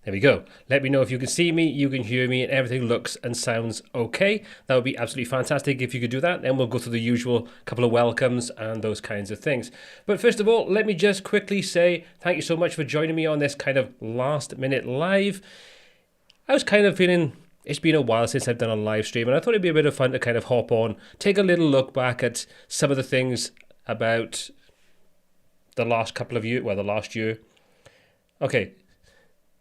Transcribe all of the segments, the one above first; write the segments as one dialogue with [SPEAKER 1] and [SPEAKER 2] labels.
[SPEAKER 1] There we go. Let me know if you can see me, you can hear me, and everything looks and sounds okay. That would be absolutely fantastic if you could do that. Then we'll go through the usual couple of welcomes and those kinds of things. But first of all, let me just quickly say thank you so much for joining me on this kind of last minute live. I was kind of feeling it's been a while since I've done a live stream, and I thought it'd be a bit of fun to kind of hop on, take a little look back at some of the things about the last couple of years, well, the last year. Okay.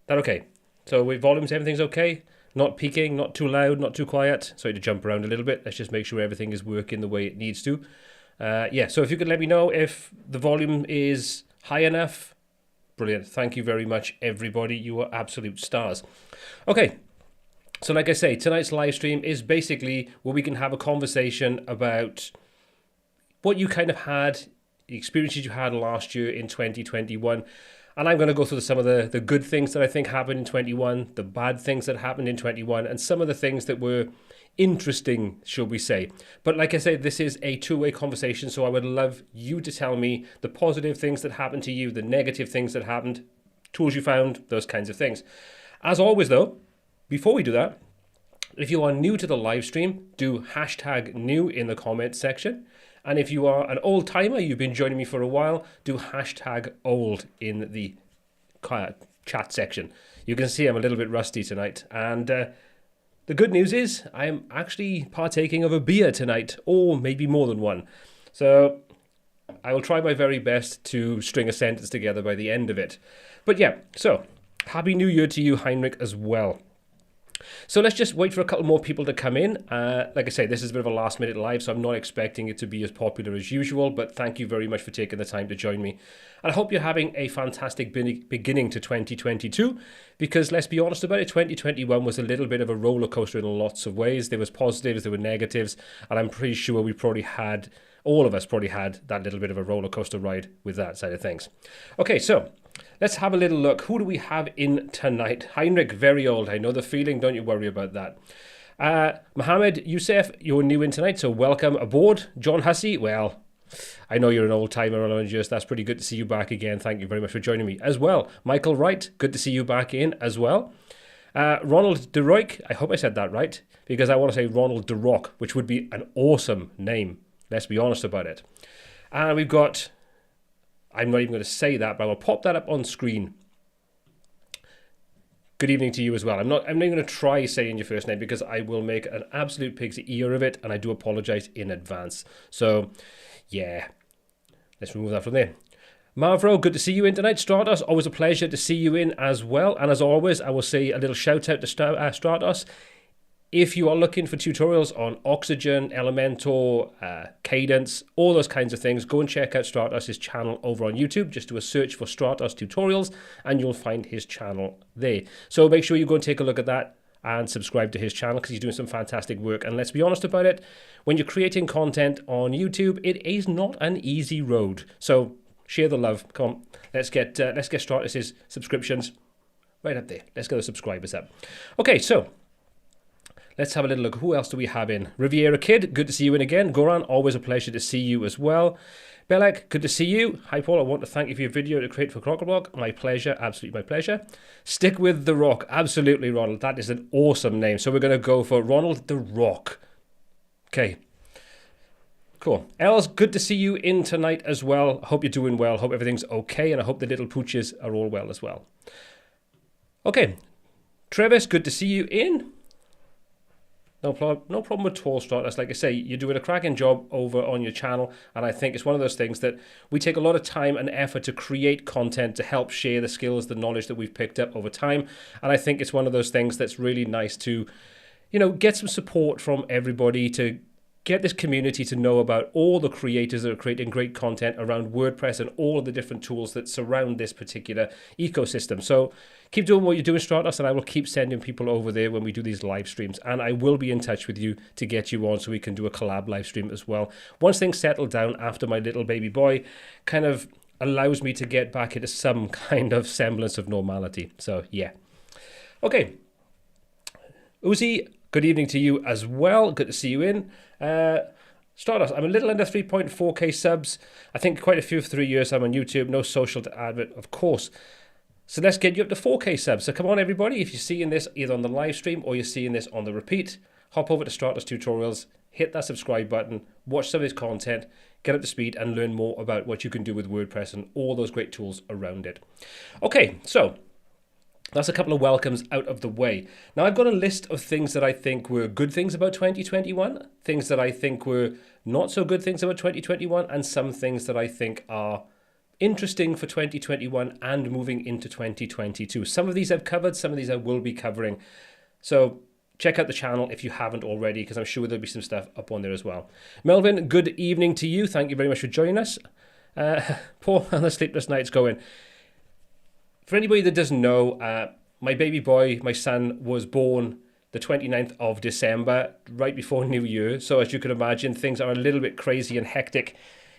[SPEAKER 1] That okay? So with volumes, everything's okay? Not peaking, not too loud, not too quiet. Sorry to jump around a little bit. Let's just make sure everything is working the way it needs to. Yeah, so if you could let me know if the volume is high enough. Brilliant. Thank you very much, everybody. You are absolute stars. Okay, so like I say, tonight's live stream is basically where we can have a conversation about what you kind of had, the experiences you had last year in 2021. And I'm going to go through some of the good things that I think happened in 21, the bad things that happened in 21, and some of the things that were interesting, shall we say. But like I said, this is a two-way conversation, so I would love you to tell me the positive things that happened to you, the negative things that happened, tools you found, those kinds of things. As always, though, before we do that, if you are new to the live stream, do hashtag new in the comments section. And if you are an old timer, you've been joining me for a while, do hashtag old in the chat section. You can see I'm a little bit rusty tonight. And the good news is I'm actually partaking of a beer tonight, or maybe more than one. So I will try my very best to string a sentence together by the end of it. But yeah, so Happy New Year to you, Heinrich, as well. So let's just wait for a couple more people to come in. Like I say, this is a bit of a last minute live, so I'm not expecting it to be as popular as usual, but thank you very much for taking the time to join me. And I hope you're having a fantastic beginning to 2022, because let's be honest about it, 2021 was a little bit of a roller coaster in lots of ways. There was positives, there were negatives, and I'm pretty sure all of us probably had that little bit of a roller coaster ride with that side of things. Okay, so let's have a little look. Who do we have in tonight? Heinrich, very old. I know the feeling. Don't you worry about that. Mohammed Youssef, you're new in tonight, so welcome aboard. John Hussey, well, I know you're an old timer, and just that's pretty good to see you back again. Thank you very much for joining me as well. Michael Wright, good to see you back in as well. Ronald DeRoik, I hope I said that right, because I want to say Ronald DeRock, which would be an awesome name. Let's be honest about it. And we've got, I'm not even going to say that, but I will pop that up on screen. Good evening to you as well. I'm not even going to try saying your first name because I will make an absolute pig's ear of it, and I do apologize in advance. So, yeah, let's remove that from there. Mavro, good to see you in tonight. Stratos, always a pleasure to see you in as well. And as always, I will say a little shout out to Stratos. If you are looking for tutorials on Oxygen, Elementor, Cadence, all those kinds of things, go and check out Stratos' channel over on YouTube. Just do a search for Stratos Tutorials and you'll find his channel there. So make sure you go and take a look at that and subscribe to his channel because he's doing some fantastic work. And let's be honest about it, when you're creating content on YouTube, it is not an easy road. So share the love. Come on, let's get Stratos' subscriptions right up there. Let's get the subscribers up. Okay, so let's have a little look. Who else do we have in? Riviera Kid, good to see you in again. Goran, always a pleasure to see you as well. Belek, good to see you. Hi, Paul. I want to thank you for your video to create for Crockerblock. My pleasure. Absolutely my pleasure. Stick with The Rock. Absolutely, Ronald. That is an awesome name. So we're going to go for Ronald The Rock. Okay. Cool. Els, good to see you in tonight as well. Hope you're doing well. Hope everything's okay. And I hope the little pooches are all well as well. Okay. Travis, good to see you in. No problem at all, Stratos. Like I say, you're doing a cracking job over on your channel, and I think it's one of those things that we take a lot of time and effort to create content to help share the skills, the knowledge that we've picked up over time, and I think it's one of those things that's really nice to, get some support from everybody to get this community to know about all the creators that are creating great content around WordPress and all of the different tools that surround this particular ecosystem. So keep doing what you're doing, Stratos, and I will keep sending people over there when we do these live streams. And I will be in touch with you to get you on so we can do a collab live stream as well. Once things settle down after my little baby boy kind of allows me to get back into some kind of semblance of normality. So, yeah. Okay. Uzi, good evening to you as well. Good to see you in. Stratos, I'm a little under 3.4k subs. I think quite a few for 3 years I'm on YouTube. No social to advert, of course. So let's get you up to 4K subs. So come on, everybody. If you're seeing this either on the live stream or you're seeing this on the repeat, hop over to Stratos Tutorials, hit that subscribe button, watch some of his content, get up to speed and learn more about what you can do with WordPress and all those great tools around it. Okay, so that's a couple of welcomes out of the way. Now I've got a list of things that I think were good things about 2021, things that I think were not so good things about 2021, and some things that I think are interesting for 2021 and moving into 2022. Some of these I've covered, some of these I will be covering. So check out the channel if you haven't already, because I'm sure there'll be some stuff up on there as well. Melvin, good evening to you. Thank you very much for joining us. Poor and the sleepless nights going. For anybody that doesn't know, my baby boy, my son, was born the 29th of December, right before New Year. So as you can imagine, things are a little bit crazy and hectic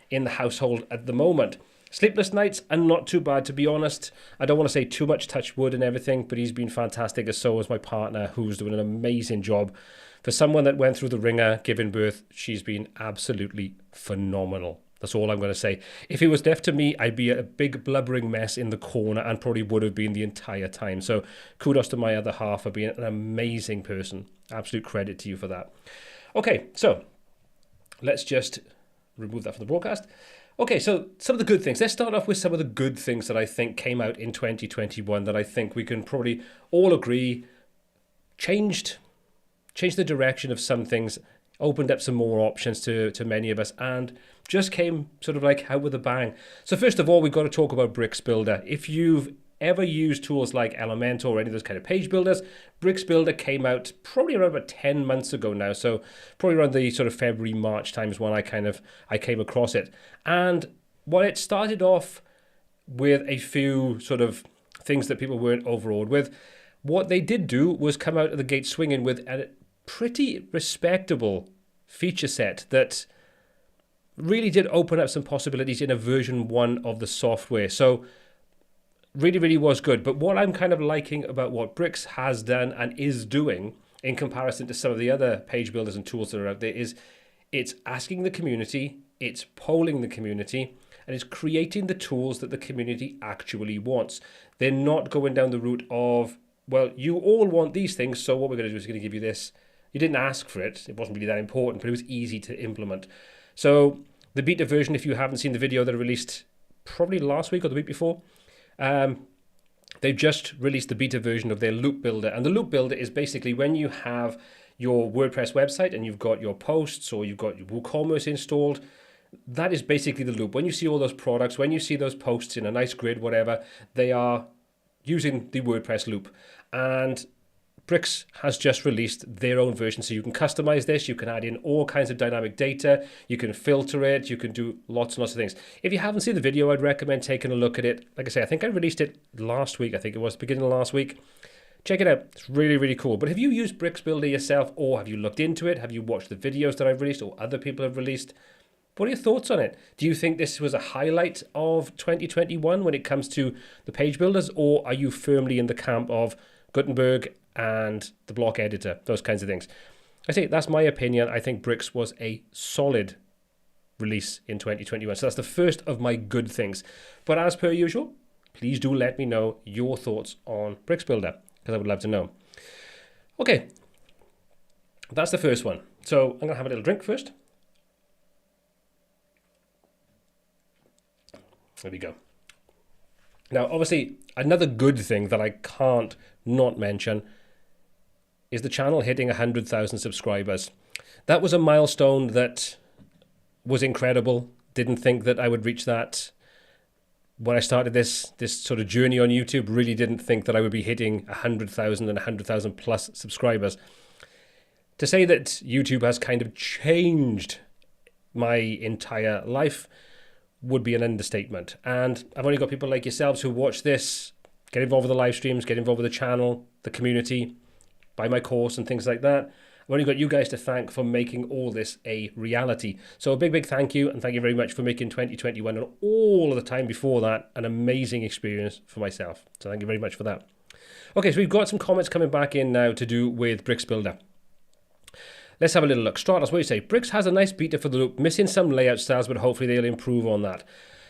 [SPEAKER 1] in the household at the moment. Sleepless nights are not too bad, to be honest. I don't want to say too much, touch wood and everything, but he's been fantastic, as so is my partner, who's doing an amazing job. For someone that went through the ringer giving birth, she's been absolutely phenomenal. That's all I'm going to say. If it was left to me, I'd be a big blubbering mess in the corner and probably would have been the entire time. So kudos to my other half for being an amazing person. Absolute credit to you for that. Okay, so let's just remove that from the broadcast. Okay, so some of the good things. Let's start off with some of the good things that I think came out in 2021 that I think we can probably all agree changed the direction of some things, opened up some more options to many of us, and just came sort of like out with a bang. So first of all, we've got to talk about Bricks Builder. If you've ever used tools like Elementor or any of those kind of page builders, Bricks Builder came out probably around about 10 months ago now. So probably around the sort of February, March times when I came across it. And while it started off with a few sort of things that people weren't overawed with, what they did do was come out of the gate swinging with a pretty respectable feature set that really did open up some possibilities in a version 1 of the software. So really, really was good. But what I'm kind of liking about what Bricks has done and is doing in comparison to some of the other page builders and tools that are out there is it's asking the community, it's polling the community, and it's creating the tools that the community actually wants. They're not going down the route of, well, you all want these things, so what we're going to do is we're going to give you this. You didn't ask for it. It wasn't really that important, but it was easy to implement. So the beta version, if you haven't seen the video that I released probably last week or the week before, they've just released the beta version of their loop builder. And the loop builder is basically when you have your WordPress website and you've got your posts or you've got your WooCommerce installed, that is basically the loop. When you see all those products, when you see those posts in a nice grid, whatever, they are using the WordPress loop. And Bricks has just released their own version, so you can customize this, you can add in all kinds of dynamic data, you can filter it, you can do lots and lots of things. If you haven't seen the video, I'd recommend taking a look at it. Like I say, I think I released it last week, I think it was the beginning of last week. Check it out, it's really, really cool. But have you used Bricks Builder yourself, or have you looked into it? Have you watched the videos that I've released or other people have released? What are your thoughts on it? Do you think this was a highlight of 2021 when it comes to the page builders, or are you firmly in the camp of Gutenberg and the block editor, those kinds of things? I say that's my opinion. I think Bricks was a solid release in 2021. So that's the first of my good things. But as per usual, please do let me know your thoughts on Bricks Builder, because I would love to know. Okay, that's the first one. So I'm going to have a little drink first. There we go. Now, obviously, another good thing that I can't not mention is the channel hitting 100,000 subscribers. That was a milestone that was incredible. Didn't think that I would reach that. When I started this sort of journey on YouTube, really didn't think that I would be hitting 100,000 and 100,000 plus subscribers. To say that YouTube has kind of changed my entire life would be an understatement. And I've only got people like yourselves who watch this, get involved with the live streams, get involved with the channel, the community, buy my course and things like that. I've only got you guys to thank for making all this a reality. So a big, big thank you, and thank you very much for making 2021 and all of the time before that an amazing experience for myself. So thank you very much for that. Okay, so we've got some comments coming back in now to do with Bricks Builder. Let's have a little look. Stratos, what do you say? Bricks has a nice beta for the loop, missing some layout styles, but hopefully they'll improve on that.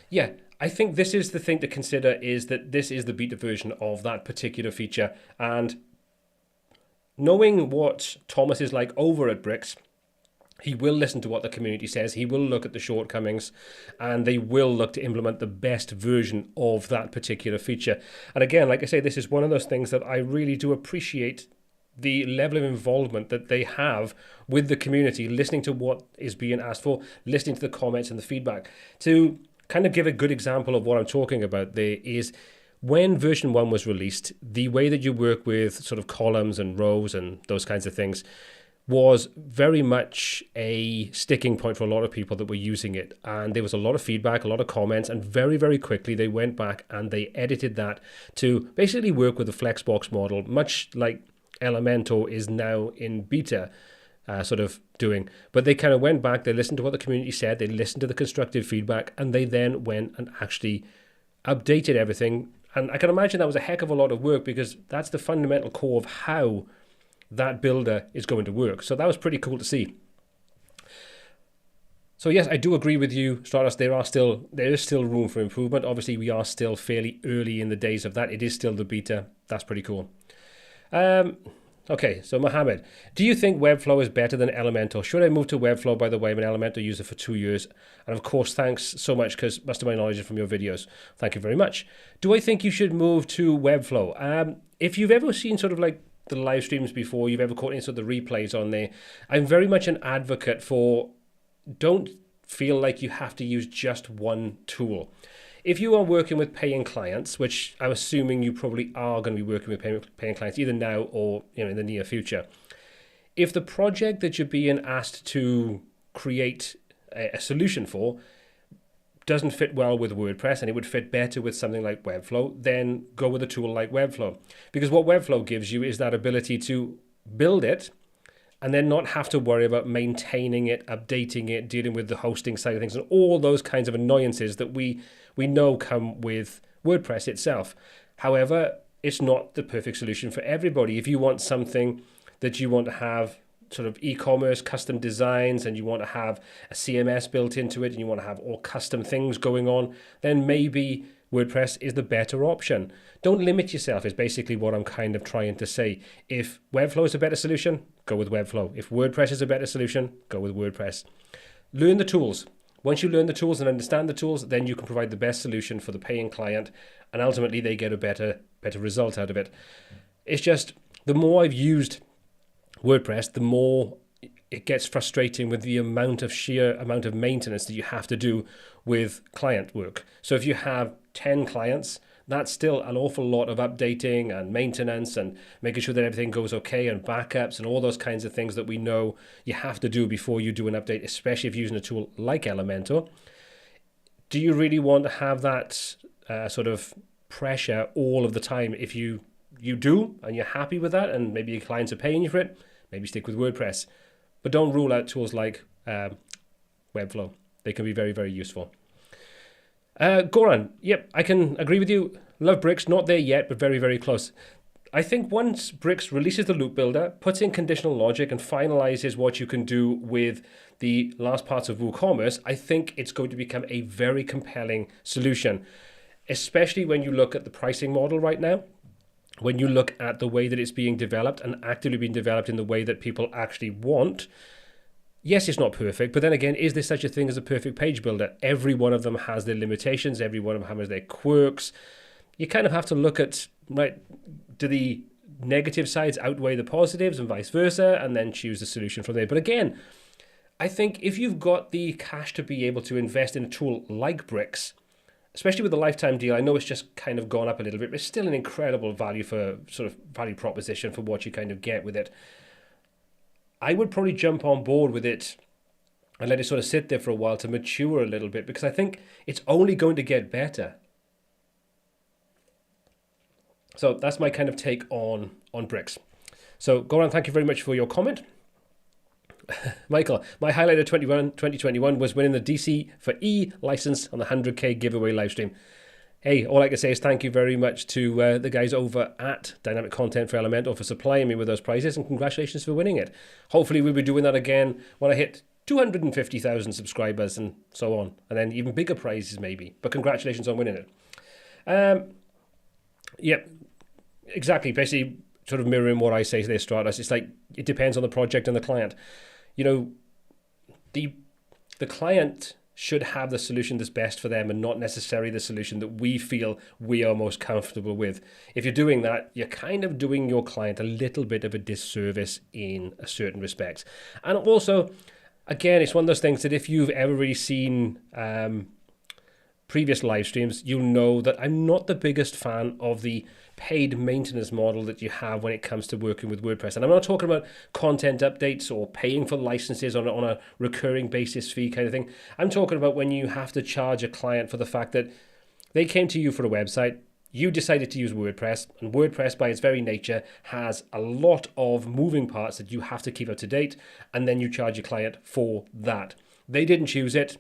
[SPEAKER 1] Yeah, I think this is the thing to consider, is that this is the beta version of that particular feature. And knowing what Thomas is like over at Bricks, he will listen to what the community says. He will look at the shortcomings, and they will look to implement the best version of that particular feature. And again, like I say, this is one of those things that I really do appreciate, the level of involvement that they have with the community, listening to what is being asked for, listening to the comments and the feedback. To kind of give a good example of what I'm talking about there is, when version 1 was released, the way that you work with sort of columns and rows and those kinds of things was very much a sticking point for a lot of people that were using it. And there was a lot of feedback, a lot of comments, and very, very quickly they went back and they edited that to basically work with the Flexbox model, much like Elementor is now in beta sort of doing. But they kind of went back, they listened to what the community said, they listened to the constructive feedback, and they then went and actually updated everything. And I can imagine that was a heck of a lot of work, because that's the fundamental core of how that builder is going to work. So that was pretty cool to see. So yes, I do agree with you, Stardust. There is still room for improvement. Obviously, we are still fairly early in the days of that. It is still the beta. That's pretty cool. Okay, so Mohammed, do you think Webflow is better than Elementor? Should I move to Webflow, by the way? I'm an Elementor user for 2 years. And of course, thanks so much, because most of my knowledge is from your videos. Thank you very much. Do I think you should move to Webflow? If you've ever seen sort of like the live streams before, you've ever caught any sort of the replays on there, I'm very much an advocate for, don't feel like you have to use just one tool. If you are working with paying clients, which I'm assuming you probably are going to be working with paying clients either now or in the near future, if the project that you're being asked to create a solution for doesn't fit well with WordPress and it would fit better with something like Webflow, then go with a tool like Webflow. Because what Webflow gives you is that ability to build it and then not have to worry about maintaining it, updating it, dealing with the hosting side of things, and all those kinds of annoyances that we know come with WordPress itself. However, it's not the perfect solution for everybody. If you want something that you want to have sort of e-commerce, custom designs, and you want to have a CMS built into it, and you want to have all custom things going on, then maybe WordPress is the better option. Don't limit yourself is basically what I'm kind of trying to say. If Webflow is a better solution, go with Webflow. If WordPress is a better solution, go with WordPress. Learn the tools. Once you learn the tools and understand the tools, then you can provide the best solution for the paying client, and ultimately they get a better result out of it. It's just, the more I've used WordPress, the more it gets frustrating with the sheer amount of maintenance that you have to do with client work. So if you have 10 clients, that's still an awful lot of updating and maintenance and making sure that everything goes okay, and backups and all those kinds of things that we know you have to do before you do an update, especially if you're using a tool like Elementor. Do you really want to have that sort of pressure all of the time? If you do, and you're happy with that, and maybe your clients are paying you for it, maybe stick with WordPress. But don't rule out tools like Webflow. They can be very, very useful. Goran, yep, I can agree with you. Love Bricks, not there yet, but very, very close. I think once Bricks releases the loop builder, puts in conditional logic, and finalizes what you can do with the last parts of WooCommerce, I think it's going to become a very compelling solution, especially when you look at the pricing model right now. When you look at the way that it's being developed and actively being developed in the way that people actually want, yes, it's not perfect, but then again, is there such a thing as a perfect page builder? Every one of them has their limitations, every one of them has their quirks. You kind of have to look at, right, do the negative sides outweigh the positives and vice versa, and then choose the solution from there. But again, I think if you've got the cash to be able to invest in a tool like Bricks, especially with the lifetime deal, I know it's just kind of gone up a little bit, but it's still an incredible value proposition for what you kind of get with it. I would probably jump on board with it and let it sort of sit there for a while to mature a little bit, because I think it's only going to get better. So that's my kind of take on Bricks. So Goran, thank you very much for your comment. Michael, my highlight of 2021 was winning the DC for E license on the 100k giveaway live stream. Hey, all I can say is thank you very much to the guys over at Dynamic Content for Elementor for supplying me with those prizes, and congratulations for winning it. Hopefully we'll be doing that again when I hit 250,000 subscribers and so on. And then even bigger prizes maybe. But congratulations on winning it. Yeah, exactly. Basically, sort of mirroring what I say to their Stratus. It's like, it depends on the project and the client. You know, the client should have the solution that's best for them and not necessarily the solution that we feel we are most comfortable with. If you're doing that, you're kind of doing your client a little bit of a disservice in a certain respect. And also, again, it's one of those things that if you've ever really seen previous live streams, you'll know that I'm not the biggest fan of the paid maintenance model that you have when it comes to working with WordPress. And I'm not talking about content updates or paying for licenses on a recurring basis fee kind of thing. I'm talking about when you have to charge a client for the fact that they came to you for a website, you decided to use WordPress, and WordPress by its very nature has a lot of moving parts that you have to keep up to date, and then you charge your client for that. They didn't choose it,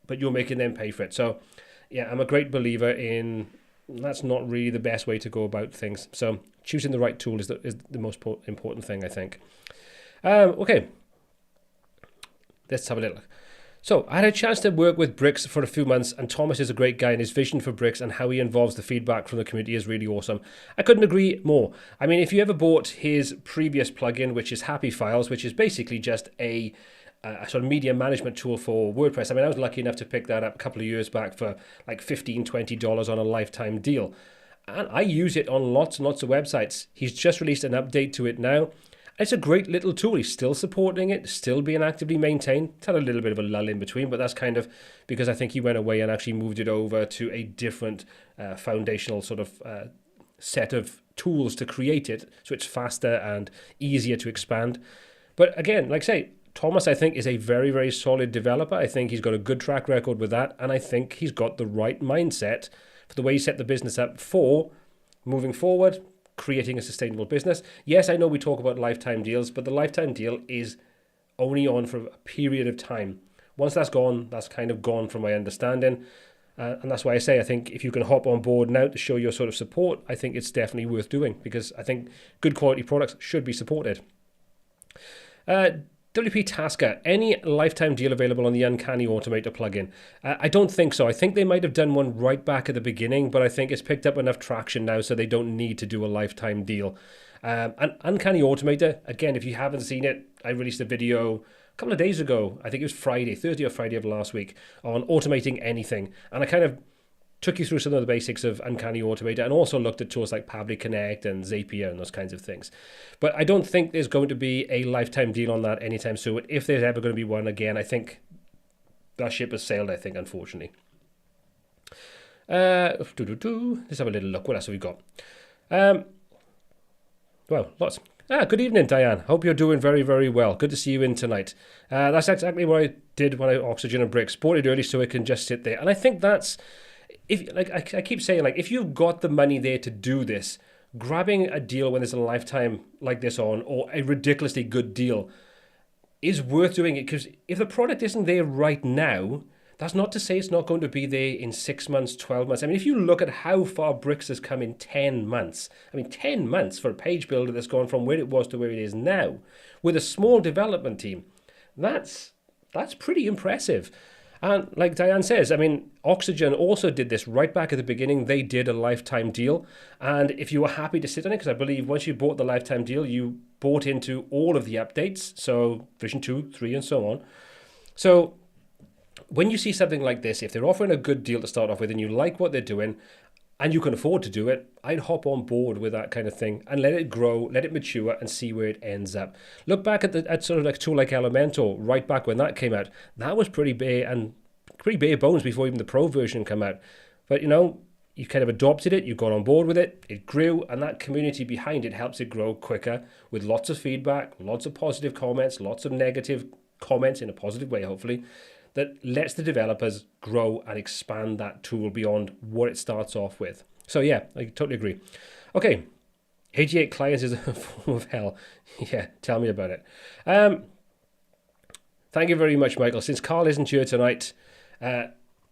[SPEAKER 1] but you're making them pay for it. So yeah, I'm a great believer in that's not really the best way to go about things. So choosing the right tool is the most important thing, I think. Okay, let's have a little look. So I had a chance to work with Bricks for a few months, and Thomas is a great guy, and his vision for Bricks and how he involves the feedback from the community is really awesome. I couldn't agree more. I mean, if you ever bought his previous plugin, which is Happy Files, which is basically just a sort of media management tool for WordPress. I mean, I was lucky enough to pick that up a couple of years back for like $15, $20 on a lifetime deal. And I use it on lots and lots of websites. He's just released an update to it now. It's a great little tool. He's still supporting it, still being actively maintained. It's had a little bit of a lull in between, but that's kind of because I think he went away and actually moved it over to a different foundational sort of set of tools to create it, so it's faster and easier to expand. But again, like I say, Thomas, I think, is a very, very solid developer. I think he's got a good track record with that, and I think he's got the right mindset for the way he set the business up for moving forward, creating a sustainable business. Yes, I know we talk about lifetime deals, but the lifetime deal is only on for a period of time. Once that's gone, that's kind of gone from my understanding. And that's why I say I think if you can hop on board now to show your sort of support, I think it's definitely worth doing, because I think good quality products should be supported. WP Tasker, any lifetime deal available on the Uncanny Automator plugin? I don't think so. I think they might have done one right back at the beginning, but I think it's picked up enough traction now so they don't need to do a lifetime deal. And Uncanny Automator, again, if you haven't seen it, I released a video a couple of days ago. I think it was Thursday or Friday of last week, on automating anything. And I kind of took you through some of the basics of Uncanny Automator and also looked at tools like Pabbly Connect and Zapier and those kinds of things. But I don't think there's going to be a lifetime deal on that anytime soon. If there's ever going to be one again, I think that ship has sailed, I think, unfortunately. Let's have a little look. What else have we got? Well, lots. Good evening, Diane. Hope you're doing very, very well. Good to see you in tonight. That's exactly what I did when I Oxygen and Bricks. Bought it early so it can just sit there. And I think that's, if like I keep saying, like, if you've got the money there to do this, grabbing a deal when there's a lifetime like this on, or a ridiculously good deal, is worth doing it. Because if the product isn't there right now, that's not to say it's not going to be there in 6 months, 12 months. I mean, if you look at how far Bricks has come in 10 months, I mean, 10 months for a page builder that's gone from where it was to where it is now, with a small development team, that's pretty impressive. And like Diane says, I mean, Oxygen also did this right back at the beginning. They did a lifetime deal. And if you were happy to sit on it, because I believe once you bought the lifetime deal, you bought into all of the updates. So version 2, 3, and so on. So when you see something like this, if they're offering a good deal to start off with and you like what they're doing and you can afford to do it, I'd hop on board with that kind of thing and let it grow, let it mature, and see where it ends up. Look back at sort of like a tool like Elementor, right back when that came out. That was pretty bare bones before even the Pro version came out. But, you know, you kind of adopted it, you got on board with it, it grew, and that community behind it helps it grow quicker with lots of feedback, lots of positive comments, lots of negative comments in a positive way, hopefully, that lets the developers grow and expand that tool beyond what it starts off with. So yeah, I totally agree. Okay, 88 clients is a form of hell. Yeah, tell me about it. Thank you very much, Michael. Since Carl isn't here tonight, yeah,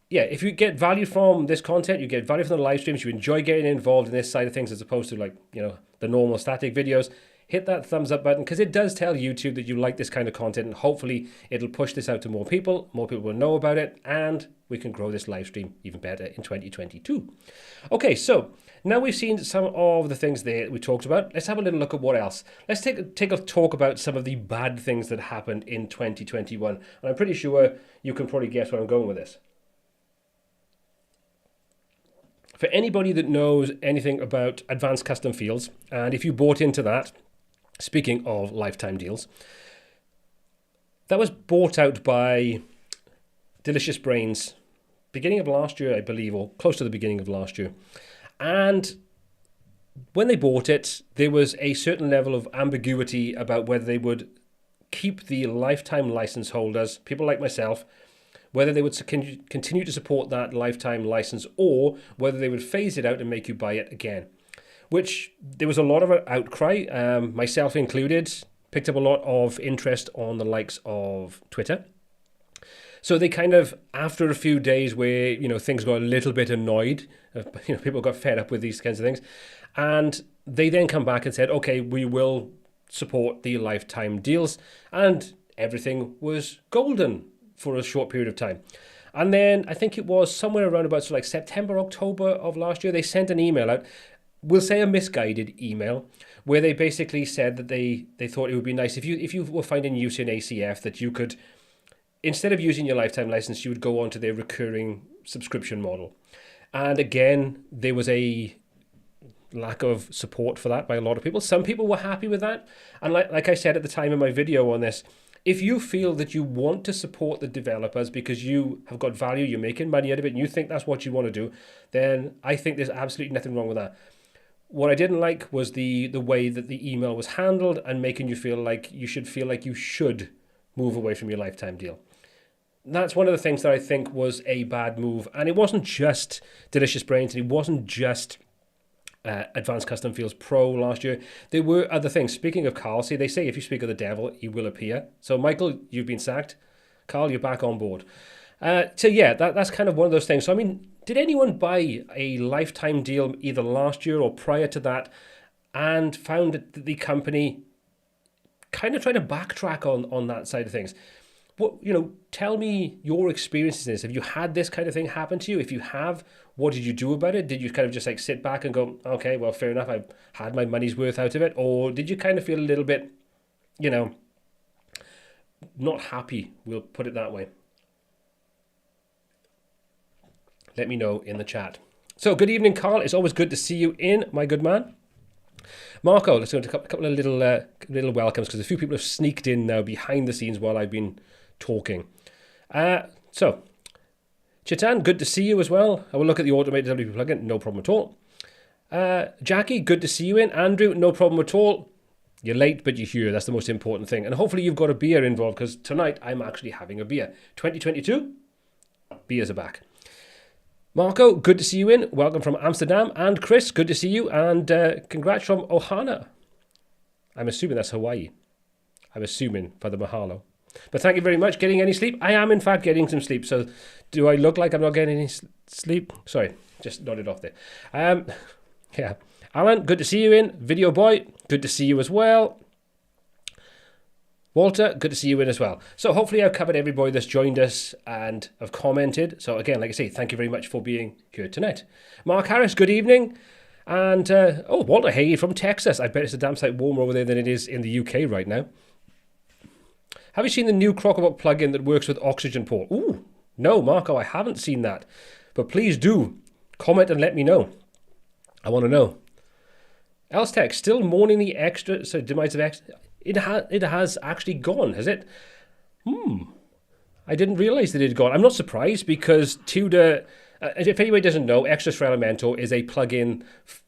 [SPEAKER 1] if you get value from this content, you get value from the live streams, you enjoy getting involved in this side of things as opposed to, like, you know, the normal static videos, hit that thumbs up button, because it does tell YouTube that you like this kind of content, and hopefully it'll push this out to more people will know about it, and we can grow this live stream even better in 2022. Okay, so now we've seen some of the things that we talked about. Let's have a little look at what else. Let's take a talk about some of the bad things that happened in 2021. And I'm pretty sure you can probably guess where I'm going with this. For anybody that knows anything about advanced custom fields, and if you bought into that, speaking of lifetime deals, that was bought out by Delicious Brains beginning of last year, I believe, or close to the beginning of last year. And when they bought it, there was a certain level of ambiguity about whether they would keep the lifetime license holders, people like myself, whether they would continue to support that lifetime license, or whether they would phase it out and make you buy it again. Which there was a lot of outcry, myself included, picked up a lot of interest on the likes of Twitter. So they kind of, after a few days where, things got a little bit annoyed, people got fed up with these kinds of things, and they then come back and said, okay, we will support the lifetime deals, and everything was golden for a short period of time. And then I think it was somewhere around about September, October of last year, they sent an email out, we'll say a misguided email, where they basically said that they thought it would be nice if you were finding use in ACF, that you could, instead of using your lifetime license, you would go on to their recurring subscription model. And again, there was a lack of support for that by a lot of people. Some people were happy with that. And like I said at the time in my video on this, if you feel that you want to support the developers because you have got value, you're making money out of it, and you think that's what you want to do, then I think there's absolutely nothing wrong with that. What I didn't like was the way that the email was handled and making you feel like you should move away from your lifetime deal. That's one of the things that I think was a bad move. And it wasn't just Delicious Brains, and it wasn't just Advanced Custom Fields Pro last year. There were other things. Speaking of Carl, they say if you speak of the devil, he will appear. So Michael, you've been sacked. Carl, you're back on board. So yeah, that's kind of one of those things. So I mean, did anyone buy a lifetime deal either last year or prior to that and found that the company kind of trying to backtrack on that side of things? What, tell me your experiences in this. Have you had this kind of thing happen to you? If you have, what did you do about it? Did you kind of just sit back and go, okay, well, fair enough, I've had my money's worth out of it? Or did you kind of feel a little bit, not happy? We'll put it that way. Let me know in the chat. So, good evening, Carl. It's always good to see you in, my good man. Marco, let's go to a couple of little welcomes, because a few people have sneaked in now behind the scenes while I've been talking. So, Chitan, good to see you as well. I will look at the automated WP plugin, no problem at all. Jackie, good to see you in. Andrew, no problem at all. You're late, but you're here. That's the most important thing. And hopefully you've got a beer involved, because tonight I'm actually having a beer. 2022, beers are back. Marco, good to see you in. Welcome from Amsterdam. And Chris, good to see you. And congrats from Ohana. I'm assuming that's Hawaii. I'm assuming for the mahalo. But thank you very much. Getting any sleep? I am, in fact, getting some sleep. So do I look like I'm not getting any sleep? Sorry, just nodded off there. Yeah. Alan, good to see you in. Video Boy, good to see you as well. Walter, good to see you in as well. So hopefully I've covered everybody that's joined us and have commented. So again, like I say, thank you very much for being here tonight. Mark Harris, good evening. And, Walter Hay from Texas. I bet it's a damn sight warmer over there than it is in the UK right now. Have you seen the new Crocobot plugin that works with Oxygen Port? Ooh, no, Marco, I haven't seen that. But please do comment and let me know. I want to know. Elstech, still mourning the demise of extra. It has actually gone, has it? I didn't realize that it had gone. I'm not surprised, because Tudor, if anybody doesn't know, Extras for Elementor is a plugin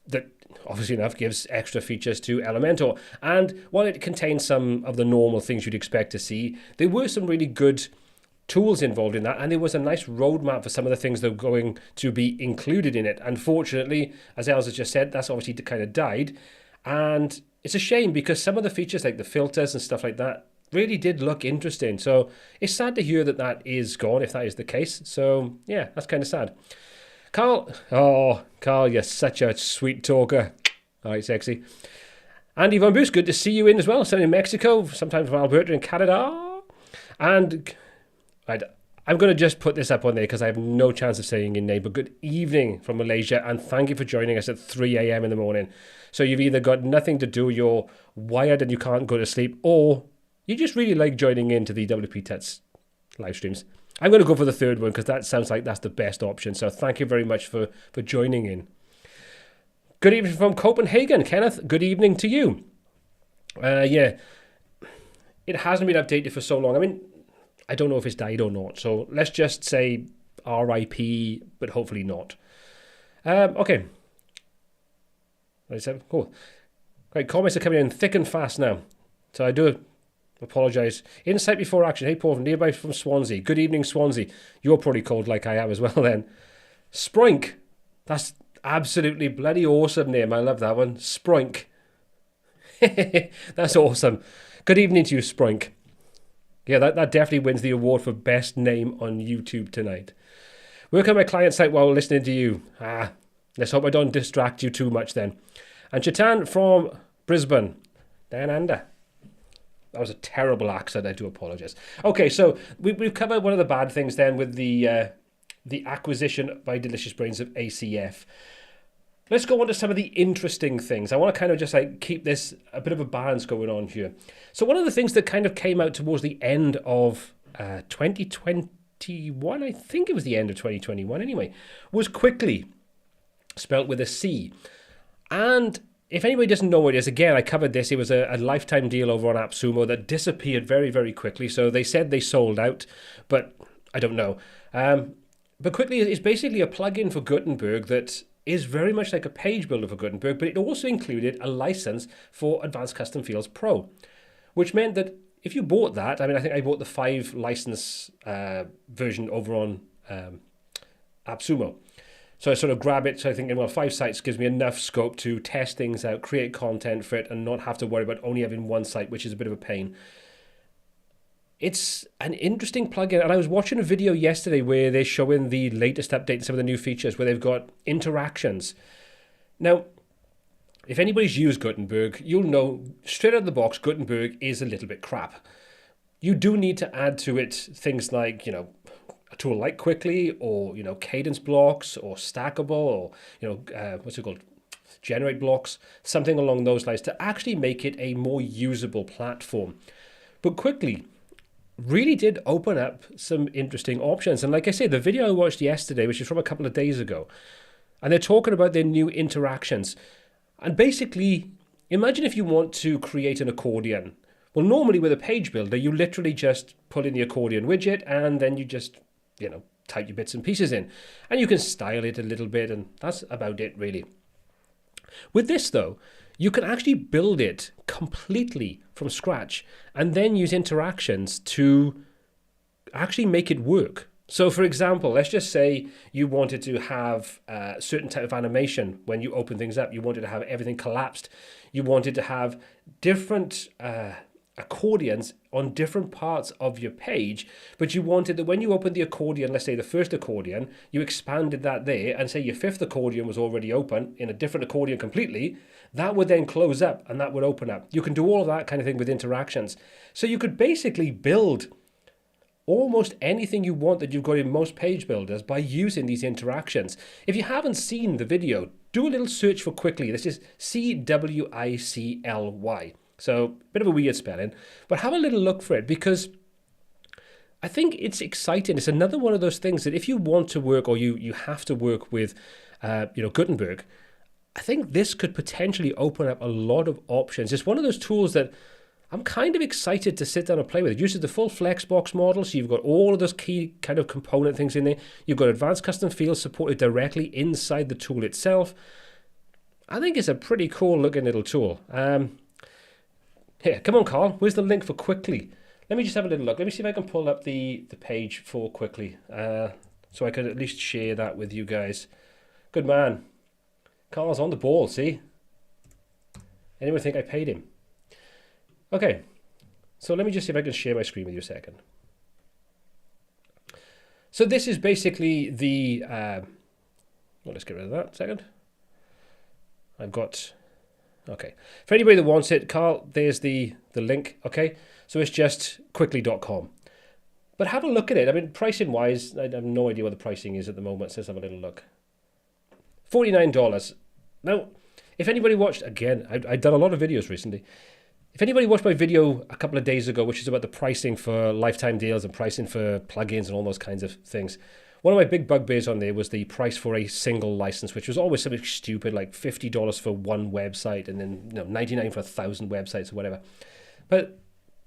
[SPEAKER 1] that obviously enough gives extra features to Elementor. And while it contains some of the normal things you'd expect to see, there were some really good tools involved in that, and there was a nice roadmap for some of the things that were going to be included in it. Unfortunately, as Elsa just said, that's obviously kind of died. And it's a shame, because some of the features like the filters and stuff like that really did look interesting. So it's sad to hear that that is gone, if that is the case. So yeah, that's kind of sad. Carl, you're such a sweet talker. All right, sexy. Andy Von Boos, good to see you in as well. Something in Mexico, sometimes from Alberta in Canada. And I'm going to just put this up on there because I have no chance of saying your name. But good evening from Malaysia, and thank you for joining us at 3 a.m. in the morning. So you've either got nothing to do, you're wired and you can't go to sleep, or you just really like joining into the WP Tuts live streams. I'm going to go for the third one because that sounds like that's the best option. So thank you very much for joining in. Good evening from Copenhagen, Kenneth. Good evening to you. Yeah, it hasn't been updated for so long. I mean, I don't know if it's died or not. So let's just say RIP, but hopefully not. Okay. Cool. Right, comments are coming in thick and fast now. So I do apologise. Insight before action. Hey, Paul from nearby from Swansea. Good evening, Swansea. You're probably cold like I am as well then. Sproink. That's absolutely bloody awesome name. I love that one. Sproink. That's awesome. Good evening to you, Sproink. Yeah, that definitely wins the award for best name on YouTube tonight. Work on my client site while listening to you. Let's hope I don't distract you too much then. And Chetan from Brisbane. Down under. That was a terrible accent. I do apologise. Okay, so we've covered one of the bad things then with the acquisition by Delicious Brains of ACF. Let's go on to some of the interesting things. I want to kind of just like keep this a bit of a balance going on here. So one of the things that kind of came out towards the end of 2021, I think it was the end of 2021 anyway, was Fugly, spelt with a C. And if anybody doesn't know what it is, again, I covered this. It was a lifetime deal over on AppSumo that disappeared very, very quickly. So they said they sold out, but I don't know. But Fugly is basically a plugin for Gutenberg that is very much like a page builder for Gutenberg, but it also included a license for Advanced Custom Fields Pro, which meant that if you bought that, I mean, I think I bought the 5 license version over on AppSumo. So I sort of grab it, so I think, well, 5 sites gives me enough scope to test things out, create content for it, and not have to worry about only having one site, which is a bit of a pain. It's an interesting plugin, and I was watching a video yesterday where they're showing the latest update and some of the new features where they've got interactions. Now, if anybody's used Gutenberg, you'll know straight out of the box, Gutenberg is a little bit crap. You do need to add to it things like, a tool like Fugly, or, cadence blocks, or stackable, or, what's it called? Generate blocks, something along those lines to actually make it a more usable platform. But Fugly really did open up some interesting options. And like I say, the video I watched yesterday, which is from a couple of days ago, and they're talking about their new interactions. And basically, imagine if you want to create an accordion. Well, normally with a page builder, you literally just put in the accordion widget and then you just, type your bits and pieces in. And you can style it a little bit, and that's about it, really. With this, though, you can actually build it completely from scratch and then use interactions to actually make it work. So, for example, let's just say you wanted to have a certain type of animation when you open things up. You wanted to have everything collapsed. You wanted to have different accordions on different parts of your page, but you wanted that when you opened the accordion, let's say the first accordion, you expanded that there, and say your 5th accordion was already open in a different accordion completely, that would then close up and that would open up. You can do all of that kind of thing with interactions. So you could basically build almost anything you want that you've got in most page builders by using these interactions. If you haven't seen the video, do a little search for Fugly. This is Cwicly. So, a bit of a weird spelling, but have a little look for it, because I think it's exciting. It's another one of those things that if you want to work, or you have to work with, Gutenberg, I think this could potentially open up a lot of options. It's one of those tools that I'm kind of excited to sit down and play with. It uses the full Flexbox model, so you've got all of those key kind of component things in there. You've got advanced custom fields supported directly inside the tool itself. I think it's a pretty cool looking little tool. Here, come on, Carl. Where's the link for Fugly? Let me just have a little look. Let me see if I can pull up the page for Fugly, so I could at least share that with you guys. Good man. Carl's on the ball, see? Anyone think I paid him? Okay, so let me just see if I can share my screen with you a second. So this is basically the... well, let's get rid of that a second. I've got Okay. For anybody that wants it, Carl, there's the link. Okay. So it's just quickly.com. But have a look at it. I mean, pricing wise, I have no idea what the pricing is at the moment. So let's have a little look. $49. Now, if anybody watched, again, I've done a lot of videos recently. If anybody watched my video a couple of days ago, which is about the pricing for lifetime deals and pricing for plugins and all those kinds of things, one of my big bugbears on there was the price for a single license, which was always something stupid, like $50 for one website and then $99 for 1,000 websites or whatever. But,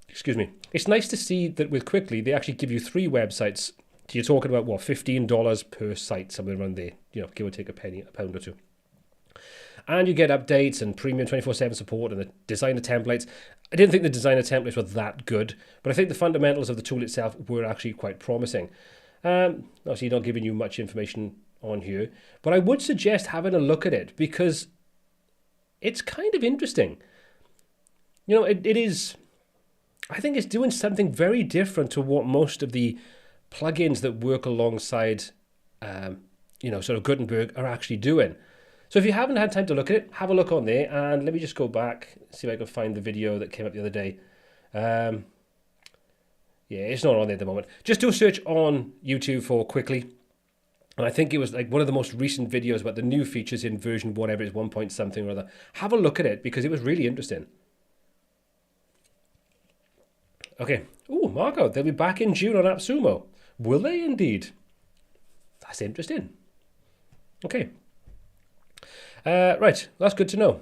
[SPEAKER 1] excuse me, it's nice to see that with Quickly, they actually give you 3 websites. So you're talking about, what, $15 per site, somewhere around there, give or take a pound or two. And you get updates and premium 24/7 support and the designer templates. I didn't think the designer templates were that good, but I think the fundamentals of the tool itself were actually quite promising. Obviously, not giving you much information on here, but I would suggest having a look at it because it's kind of interesting. It is, I think it's doing something very different to what most of the plugins that work alongside, sort of Gutenberg are actually doing. So if you haven't had time to look at it, have a look on there. And let me just go back, see if I can find the video that came up the other day. Yeah, it's not on there at the moment. Just do a search on YouTube for Quickly. And I think it was like one of the most recent videos about the new features in version whatever it is, 1 point something or other. Have a look at it because it was really interesting. Okay. Oh, Marco, they'll be back in June on AppSumo. Will they indeed? That's interesting. Okay. Right, that's good to know.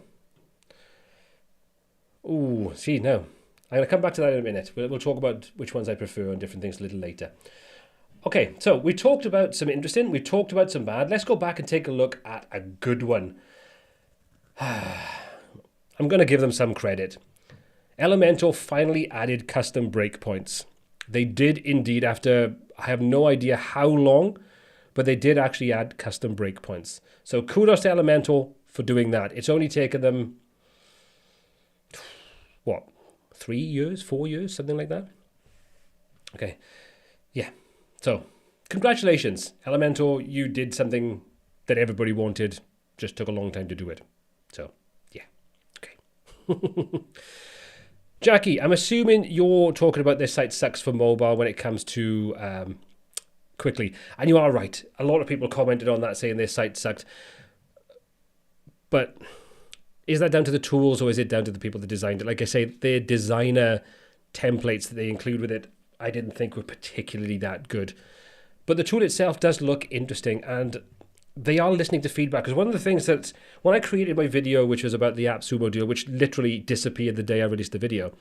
[SPEAKER 1] Oh, see, now, I'm going to come back to that in a minute. We'll talk about which ones I prefer and different things a little later. Okay, so we talked about some interesting, we talked about some bad. Let's go back and take a look at a good one. I'm going to give them some credit. Elementor finally added custom breakpoints. They did indeed, after I have no idea how long, but they did actually add custom breakpoints. So kudos to Elementor for doing that. It's only taken them, 3 years, 4 years, something like that? Okay, yeah. So congratulations, Elementor. You did something that everybody wanted, just took a long time to do it. So, yeah, okay. Jackie, I'm assuming you're talking about this site sucks for mobile when it comes to Quickly. And you are right. A lot of people commented on that saying their site sucked. But is that down to the tools or is it down to the people that designed it? Like I say, their designer templates that they include with it, I didn't think were particularly that good. But the tool itself does look interesting and they are listening to feedback. Because one of the things that, when I created my video, which was about the AppSumo deal, which literally disappeared the day I released the video,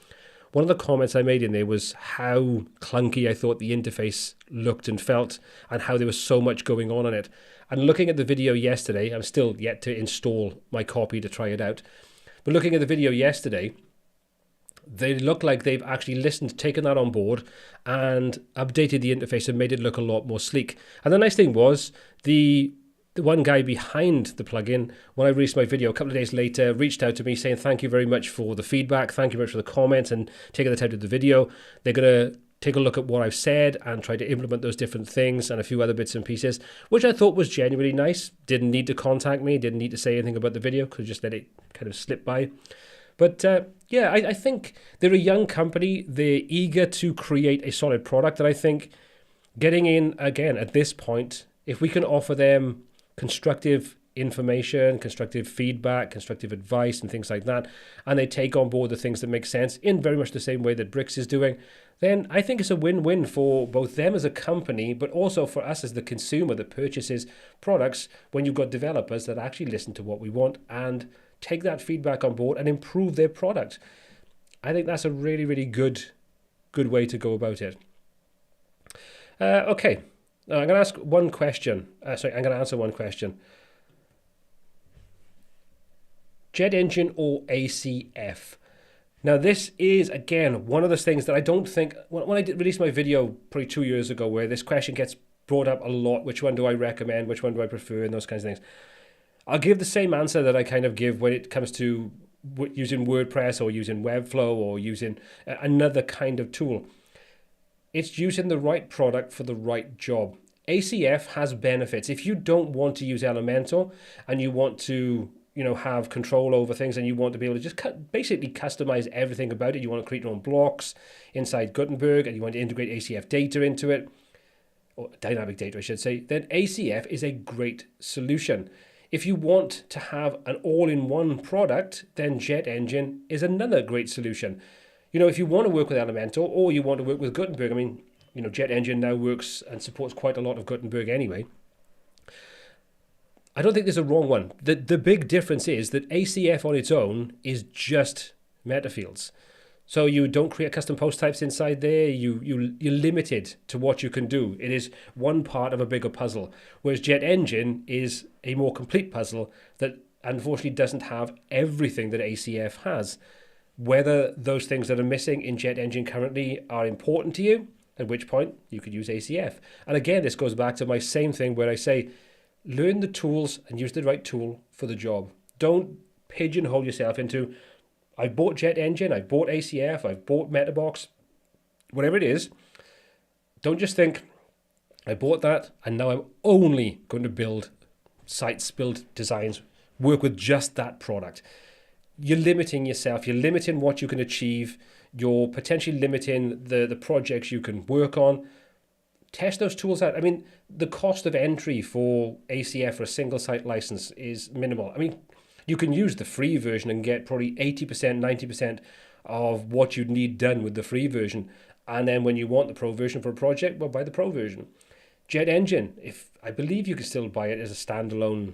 [SPEAKER 1] one of the comments I made in there was how clunky I thought the interface looked and felt and how there was so much going on in it. And looking at the video yesterday, I'm still yet to install my copy to try it out. But looking at the video yesterday, they look like they've actually listened, taken that on board and updated the interface and made it look a lot more sleek. And the nice thing was the one guy behind the plugin, when I released my video a couple of days later, reached out to me saying, thank you very much for the feedback. Thank you very much for the comments and taking the time to do the video. They're going to take a look at what I've said and try to implement those different things and a few other bits and pieces, which I thought was genuinely nice. Didn't need to contact me, didn't need to say anything about the video, could just let it kind of slip by. But yeah, I think they're a young company. They're eager to create a solid product. And I think getting in, again, at this point, if we can offer them constructive information, constructive feedback, constructive advice and things like that, and they take on board the things that make sense in very much the same way that Bricks is doing, then I think it's a win-win for both them as a company, but also for us as the consumer that purchases products when you've got developers that actually listen to what we want and take that feedback on board and improve their product. I think that's a really, really good way to go about it. Okay. Now, I'm going to ask one question. I'm going to answer one question. Jet engine or ACF? Now, this is, again, one of those things that I don't think... When I released my video probably 2 years ago where this question gets brought up a lot, which one do I recommend, which one do I prefer, and those kinds of things, I'll give the same answer that I kind of give when it comes to using WordPress or using Webflow or using another kind of tool. It's using the right product for the right job. ACF has benefits. If you don't want to use Elementor and you want to have control over things, and you want to be able to just basically customize everything about it. You want to create your own blocks inside Gutenberg, and you want to integrate ACF data into it, or dynamic data, I should say, then ACF is a great solution. If you want to have an all-in-one product, then Jet Engine is another great solution. If you want to work with Elementor or you want to work with Gutenberg, I mean, Jet Engine now works and supports quite a lot of Gutenberg anyway. I don't think there's a wrong one. The big difference is that ACF on its own is just meta fields. So you don't create custom post types inside there. You're limited to what you can do. It is one part of a bigger puzzle, whereas Jet Engine is a more complete puzzle that unfortunately doesn't have everything that ACF has. Whether those things that are missing in Jet Engine currently are important to you, at which point you could use ACF. And again, this goes back to my same thing where I say, learn the tools and use the right tool for the job. Don't pigeonhole yourself into, I bought Jet Engine, I bought ACF, I've bought Metabox, whatever it is. Don't just think, I bought that and now I'm only going to build sites, build designs, work with just that product. You're limiting yourself, you're limiting what you can achieve, you're potentially limiting the projects you can work on. Test those tools out. I mean, the cost of entry for ACF for a single site license is minimal. I mean, you can use the free version and get probably 80%, 90% of what you'd need done with the free version. And then when you want the pro version for a project, well, buy the pro version. Jet Engine, I believe you can still buy it as a standalone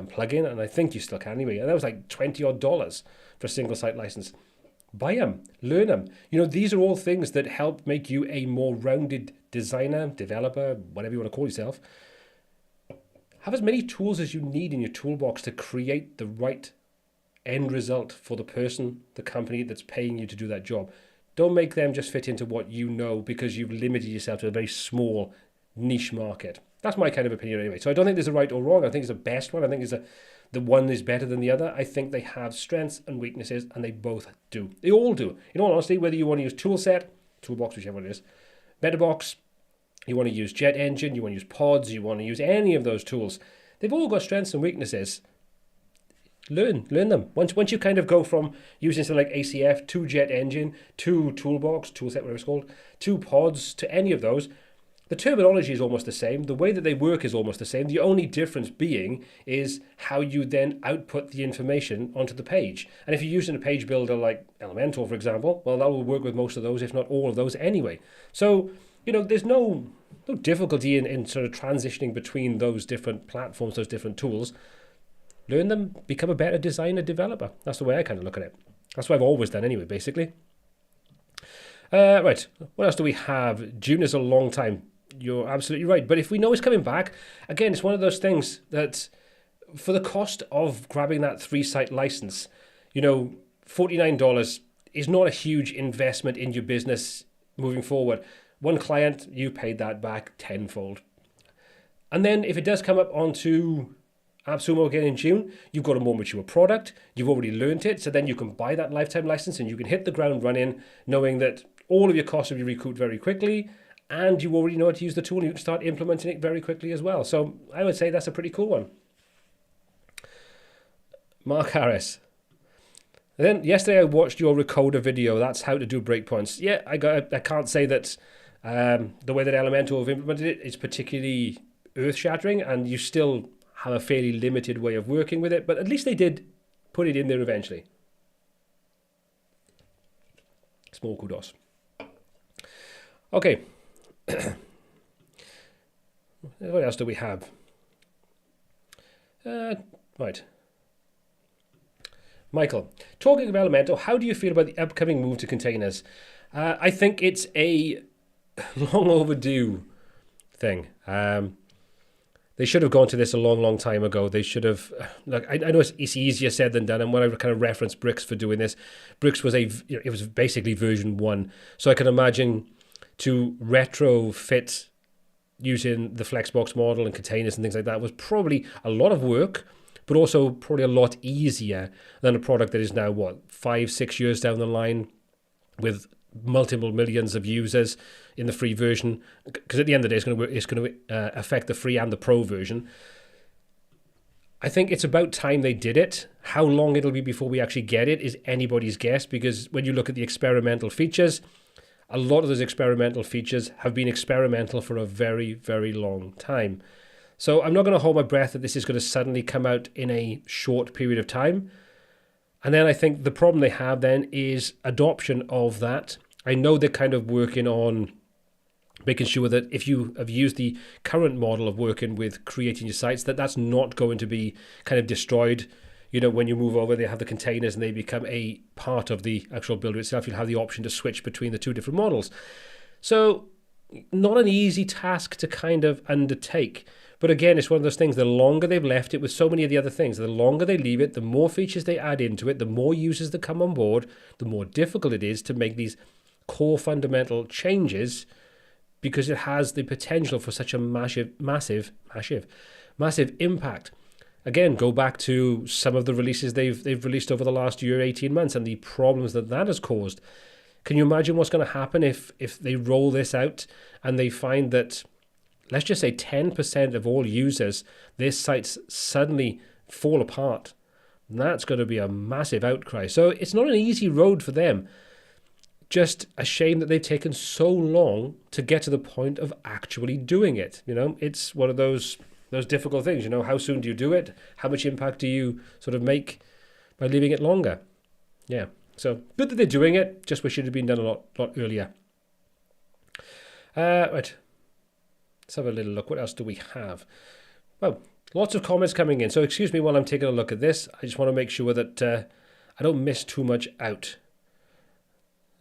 [SPEAKER 1] plugin, and I think you still can anyway. And that was like $20 odd for a single site license. Buy them, learn them. These are all things that help make you a more rounded designer, developer, whatever you want to call yourself. Have as many tools as you need in your toolbox to create the right end result for the person, the company that's paying you to do that job. Don't make them just fit into what you know because you've limited yourself to a very small niche market. That's my kind of opinion anyway. So I don't think there's a right or wrong. I think it's the best one. I think the one is better than the other. I think they have strengths and weaknesses, and they both do. They all do. In all honesty, whether you want to use Toolset, Toolbox, whichever one it is, Metabox, you want to use Jet Engine, you want to use Pods, you want to use any of those tools, they've all got strengths and weaknesses. Learn them. Once you kind of go from using something like ACF to Jet Engine to Toolbox, Toolset, whatever it's called, to Pods, to any of those, the terminology is almost the same. The way that they work is almost the same. The only difference being is how you then output the information onto the page. And if you're using a page builder like Elementor, for example, well, that will work with most of those, if not all of those anyway. So, there's no difficulty in sort of transitioning between those different platforms, those different tools. Learn them, become a better designer, developer. That's the way I kind of look at it. That's what I've always done anyway, basically. Right, what else do we have? June is a long time. You're absolutely right. But if we know it's coming back, again, it's one of those things that for the cost of grabbing that 3-site license, $49 is not a huge investment in your business moving forward. One client, you paid that back tenfold. And then if it does come up onto AppSumo again in June, you've got a more mature product, you've already learned it, so then you can buy that lifetime license and you can hit the ground running knowing that all of your costs will be recouped very quickly, and you already know how to use the tool and you can start implementing it very quickly as well. So I would say that's a pretty cool one. Mark Harris. Then yesterday I watched your Recoder video. That's how to do breakpoints. Yeah, I can't say that the way that Elementor have implemented it is particularly earth-shattering, and you still have a fairly limited way of working with it, but at least they did put it in there eventually. Small kudos. Okay. What else do we have? Right. Michael, talking of Elementor, how do you feel about the upcoming move to containers? I think it's a long overdue thing. They should have gone to this a long, long time ago. They should have. Like, I know it's easier said than done. And when I kind of reference Bricks for doing this, Bricks was it was basically version 1. So I can imagine to retrofit using the Flexbox model and containers and things like that was probably a lot of work, but also probably a lot easier than a product that is now, 5-6 years down the line with multiple millions of users in the free version. Because at the end of the day, it's going to affect the free and the pro version. I think it's about time they did it. How long it'll be before we actually get it is anybody's guess, because when you look at the experimental features, a lot of those experimental features have been experimental for a very, very long time. So I'm not going to hold my breath that this is going to suddenly come out in a short period of time. And then I think the problem they have then is adoption of that. I know they're kind of working on making sure that if you have used the current model of working with creating your sites, that's not going to be kind of destroyed. You know, when you move over, they have the containers and they become a part of the actual builder itself. You'll have the option to switch between the two different models. So not an easy task to kind of undertake. But again, it's one of those things, the longer they've left it with so many of the other things, the longer they leave it, the more features they add into it, the more users that come on board, the more difficult it is to make these core fundamental changes, because it has the potential for such a massive impact. Again, go back to some of the releases they've released over the last year, 18 months, and the problems that has caused. Can you imagine what's going to happen if they roll this out and they find that, let's just say 10% of all users, their sites suddenly fall apart? That's going to be a massive outcry. So it's not an easy road for them. Just a shame that they've taken so long to get to the point of actually doing it. You know, it's one of those difficult things. You know, how soon do you do it? How much impact do you sort of make by leaving it longer? Yeah, so good that they're doing it. Just wish it had been done a lot earlier. Right, let's have a little look. What else do we have? Well, lots of comments coming in. So excuse me while I'm taking a look at this. I just want to make sure that I don't miss too much out.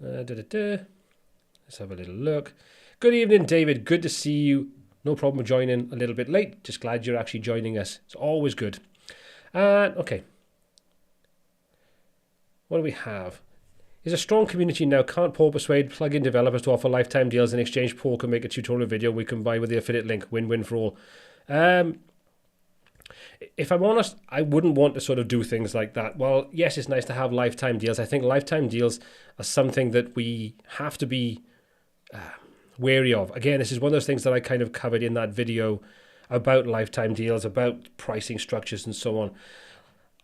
[SPEAKER 1] Let's have a little look. Good evening, David. Good to see you. No problem with joining a little bit late. Just glad you're actually joining us. It's always good. Okay. What do we have? Is a strong community now. Can't Paul persuade plugin developers to offer lifetime deals in exchange? Paul can make a tutorial video we can buy with the affiliate link. Win-win for all. If I'm honest, I wouldn't want to sort of do things like that. Well, yes, it's nice to have lifetime deals. I think lifetime deals are something that we have to be wary of. Again, this is one of those things that I kind of covered in that video about lifetime deals, about pricing structures and so on.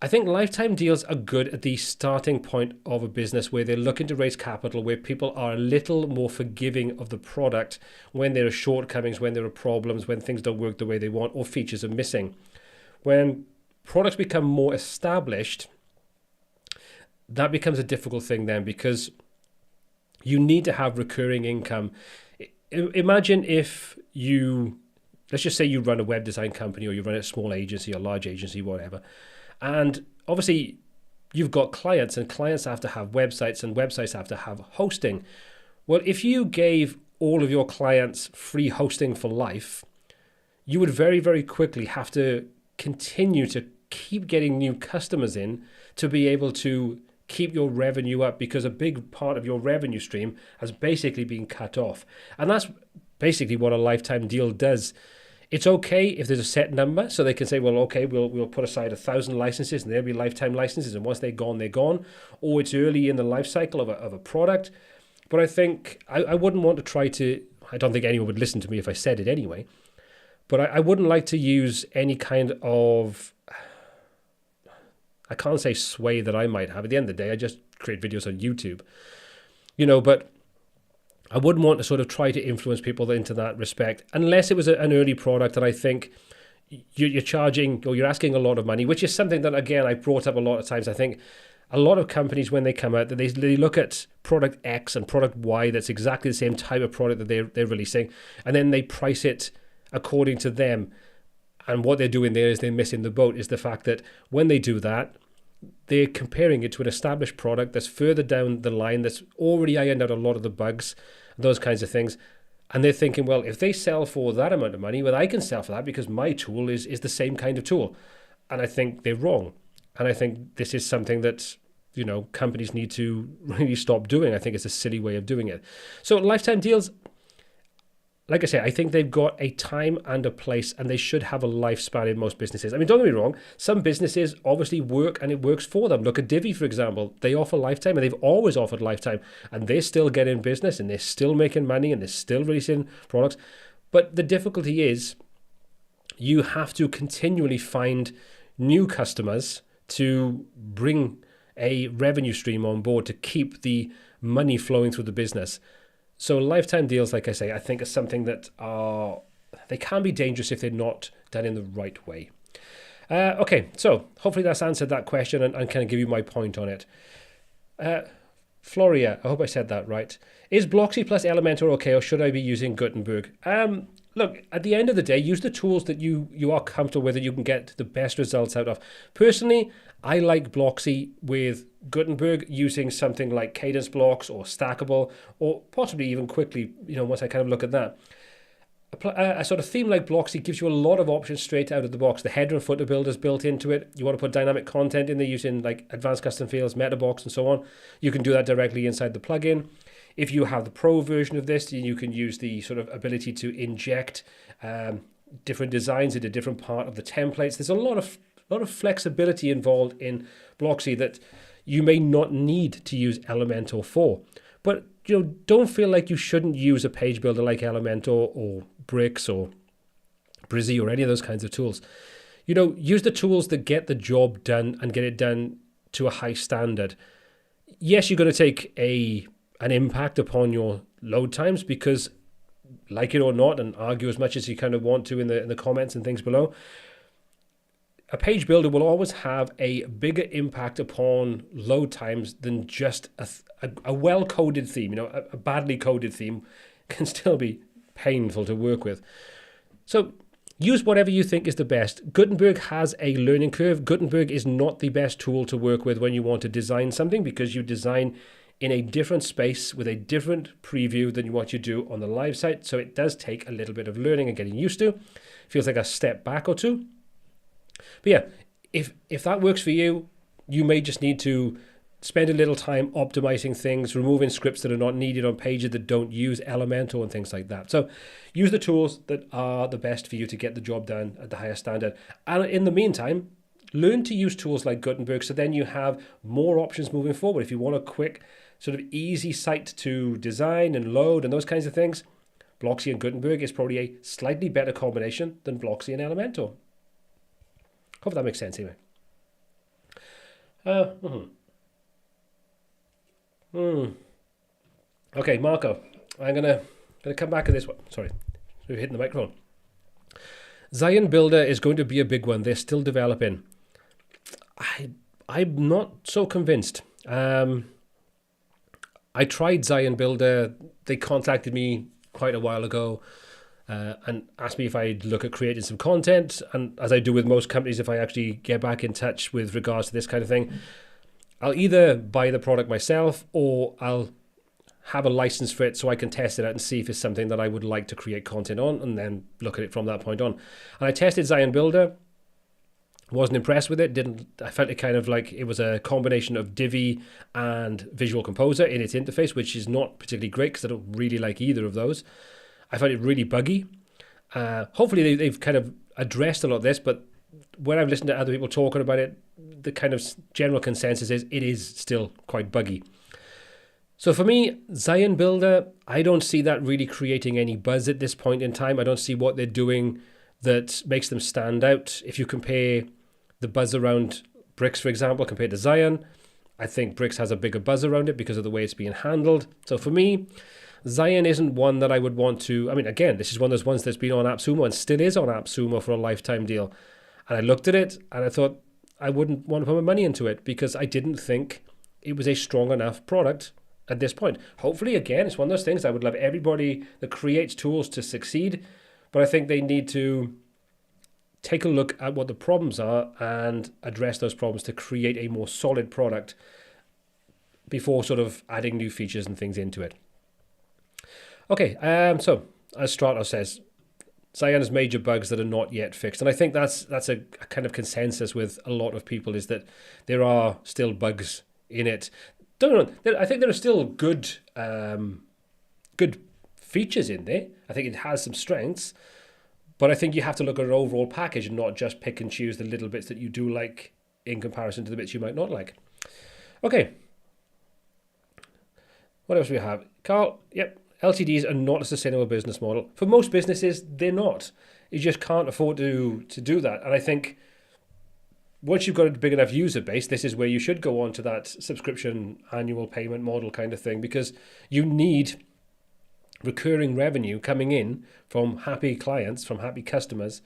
[SPEAKER 1] I think lifetime deals are good at the starting point of a business where they're looking to raise capital, where people are a little more forgiving of the product when there are shortcomings, when there are problems, when things don't work the way they want, or features are missing. When products become more established, that becomes a difficult thing then, because you need to have recurring income. Imagine if you, let's just say you run a web design company, or you run a small agency or large agency, whatever. And obviously you've got clients, and clients have to have websites, and websites have to have hosting. Well, if you gave all of your clients free hosting for life, you would very, very quickly have to continue to keep getting new customers in to be able to keep your revenue up, because a big part of your revenue stream has basically been cut off. And that's basically what a lifetime deal does. It's okay if there's a set number, so they can say, well, okay, we'll put aside 1,000 licenses and they'll be lifetime licenses, and once they're gone, they're gone. Or it's early in the life cycle of a product. But I think I wouldn't want to try to, I don't think anyone would listen to me if I said it anyway, but I wouldn't like to use any kind of, I can't say sway that I might have. At the end of the day, I just create videos on YouTube, you know, but I wouldn't want to sort of try to influence people into that respect, unless it was an early product and I think you're charging, or you're asking a lot of money, which is something that, again, I brought up a lot of times. I think a lot of companies, when they come out, that they look at product X and product Y that's exactly the same type of product that they're releasing, and then they price it according to them. And what they're doing there is they're missing the boat, is the fact that when they do that, they're comparing it to an established product that's further down the line, that's already ironed out a lot of the bugs, those kinds of things. And they're thinking, well, if they sell for that amount of money, well, I can sell for that because my tool is the same kind of tool. And I think they're wrong. And I think this is something that, you know, companies need to really stop doing. I think it's a silly way of doing it. So lifetime deals, like I say, I think they've got a time and a place, and they should have a lifespan in most businesses. I mean, don't get me wrong, some businesses obviously work and it works for them. Look at Divi, for example. They offer lifetime, and they've always offered lifetime, and they're still getting business, and they're still making money, and they're still releasing products. But the difficulty is you have to continually find new customers to bring a revenue stream on board to keep the money flowing through the business. So lifetime deals, like I say, I think are something that they can be dangerous if they're not done in the right way. Okay, so hopefully that's answered that question and kind of give you my point on it. Floria, I hope I said that right. Is Bloxy plus Elementor okay, or should I be using Gutenberg? Look, at the end of the day, use the tools that you are comfortable with, that you can get the best results out of. Personally, I like Bloxy with Gutenberg using something like Cadence Blocks or Stackable, or possibly even Quickly, once I kind of look at that. A sort of theme like Bloxy gives you a lot of options straight out of the box. The header and footer builder's built into it. You want to put dynamic content in there using like advanced custom fields, MetaBox, and so on. You can do that directly inside the plugin. If you have the pro version of this, you can use the sort of ability to inject different designs into different part of the templates. There's a lot of flexibility involved in Bloxy that you may not need to use Elementor for. But don't feel like you shouldn't use a page builder like Elementor or Bricks or Brizy or any of those kinds of tools. Use the tools that get the job done and get it done to a high standard. Yes, you're going to take an impact upon your load times because, like it or not, and argue as much as you kind of want to in the comments and things below, a page builder will always have a bigger impact upon load times than just a well-coded theme. A badly coded theme can still be painful to work with. So use whatever you think is the best. Gutenberg has a learning curve. Gutenberg is not the best tool to work with when you want to design something, because you design in a different space with a different preview than what you do on the live site. So it does take a little bit of learning and getting used to. Feels like a step back or two. But yeah, if that works for you, you may just need to spend a little time optimizing things, removing scripts that are not needed on pages that don't use Elementor and things like that. So use the tools that are the best for you to get the job done at the highest standard. And in the meantime, learn to use tools like Gutenberg, so then you have more options moving forward. If you want a quick, sort of easy site to design and load and those kinds of things, Bloxy and Gutenberg is probably a slightly better combination than Bloxy and Elementor. Hope that makes sense anyway. Okay, Marco, I'm gonna come back to this one. Sorry, we're hitting the microphone. Zion Builder is going to be a big one. They're still developing. I'm not so convinced. I tried Zion Builder. They contacted me quite a while ago and asked me if I'd look at creating some content. And as I do with most companies, if I actually get back in touch with regards to this kind of thing, I'll either buy the product myself or I'll have a license for it so I can test it out and see if it's something that I would like to create content on, and then look at it from that point on. And I tested Zion Builder. Wasn't impressed with it. I felt it kind of like it was a combination of Divi and Visual Composer in its interface, which is not particularly great because I don't really like either of those. I found it really buggy. Hopefully they've kind of addressed a lot of this, but when I've listened to other people talking about it, the kind of general consensus is it is still quite buggy. So for me, Zion Builder, I don't see that really creating any buzz at this point in time. I don't see what they're doing that makes them stand out. If you compare the buzz around Bricks, for example, compared to Zion, I think Bricks has a bigger buzz around it because of the way it's being handled. So for me, Zion isn't one that I would want to... I mean, again, this is one of those ones that's been on AppSumo and still is on AppSumo for a lifetime deal. And I looked at it and I thought I wouldn't want to put my money into it because I didn't think it was a strong enough product at this point. Hopefully, again, it's one of those things I would love everybody that creates tools to succeed, but I think they need to take a look at what the problems are and address those problems to create a more solid product before sort of adding new features and things into it. Okay, so as Stratos says, Zion has major bugs that are not yet fixed, and I think that's a kind of consensus with a lot of people, is that there are still bugs in it. I think there are still good features in there. I think it has some strengths, but I think you have to look at an overall package and not just pick and choose the little bits that you do like in comparison to the bits you might not like. Okay. What else do we have? Carl, yep. LTDs are not a sustainable business model. For most businesses, they're not. You just can't afford to do that. And I think once you've got a big enough user base, this is where you should go on to that subscription annual payment model kind of thing, because you need recurring revenue coming in from happy clients, from happy customers,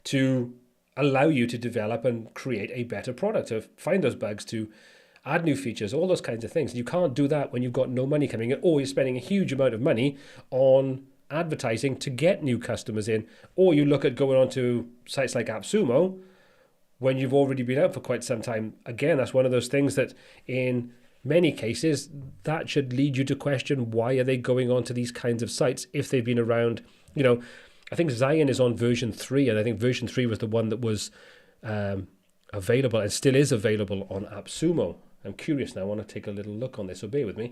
[SPEAKER 1] to allow you to develop and create a better product, to find those bugs, to add new features, all those kinds of things. You can't do that when you've got no money coming in, or you're spending a huge amount of money on advertising to get new customers in, or you look at going on to sites like AppSumo when you've already been out for quite some time. Again, that's one of those things that in many cases that should lead you to question, why are they going on to these kinds of sites if they've been around? You know, I think Zion is on version 3, and I think version 3 was the one that was available and still is available on AppSumo. I'm curious now. I want to take a little look on this, so bear with me.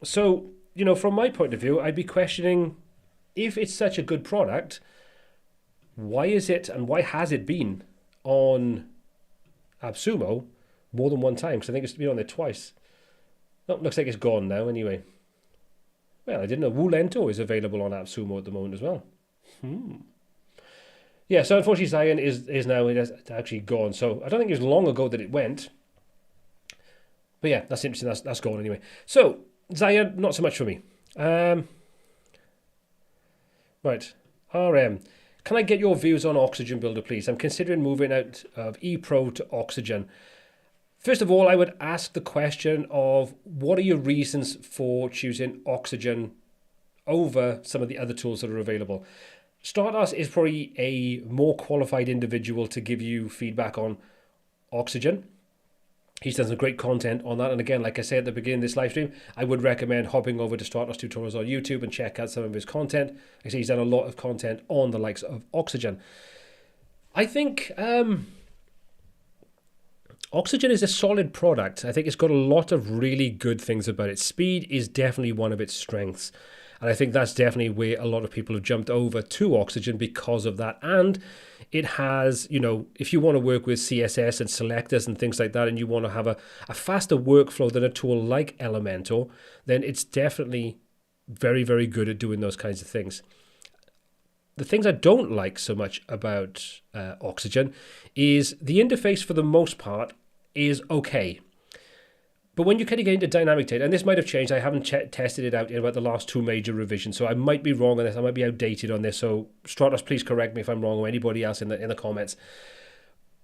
[SPEAKER 1] So, you know, from my point of view, I'd be questioning, if it's such a good product, why is it and why has it been on AppSumo more than one time? Because I think it's been on there twice. Oh, looks like it's gone now anyway. Well, I didn't know Woolento is available on AppSumo at the moment as well. Yeah, so unfortunately Zion is now, it has actually gone. So I don't think it was long ago that it went. But yeah, that's interesting. That's gone anyway. So Zion, not so much for me. Right, RM. Can I get your views on Oxygen Builder, please? I'm considering moving out of ePro to Oxygen. First of all, I would ask the question of, what are your reasons for choosing Oxygen over some of the other tools that are available? Stardust is probably a more qualified individual to give you feedback on Oxygen. He's done some great content on that. And again, like I said at the beginning of this live stream, I would recommend hopping over to Stardust Tutorials on YouTube and check out some of his content. Like I say, he's done a lot of content on the likes of Oxygen. I think Oxygen is a solid product. I think it's got a lot of really good things about it. Speed is definitely one of its strengths. And I think that's definitely where a lot of people have jumped over to Oxygen because of that. And it has, you know, if you want to work with CSS and selectors and things like that, and you want to have a faster workflow than a tool like Elementor, then it's definitely very, very good at doing those kinds of things. The things I don't like so much about Oxygen is the interface, for the most part, is okay. But when you kind of get into dynamic data, and this might have changed, I haven't tested it out in about the last 2 major revisions, so I might be wrong on this, I might be outdated on this, so Stratos, please correct me if I'm wrong, or anybody else in the comments.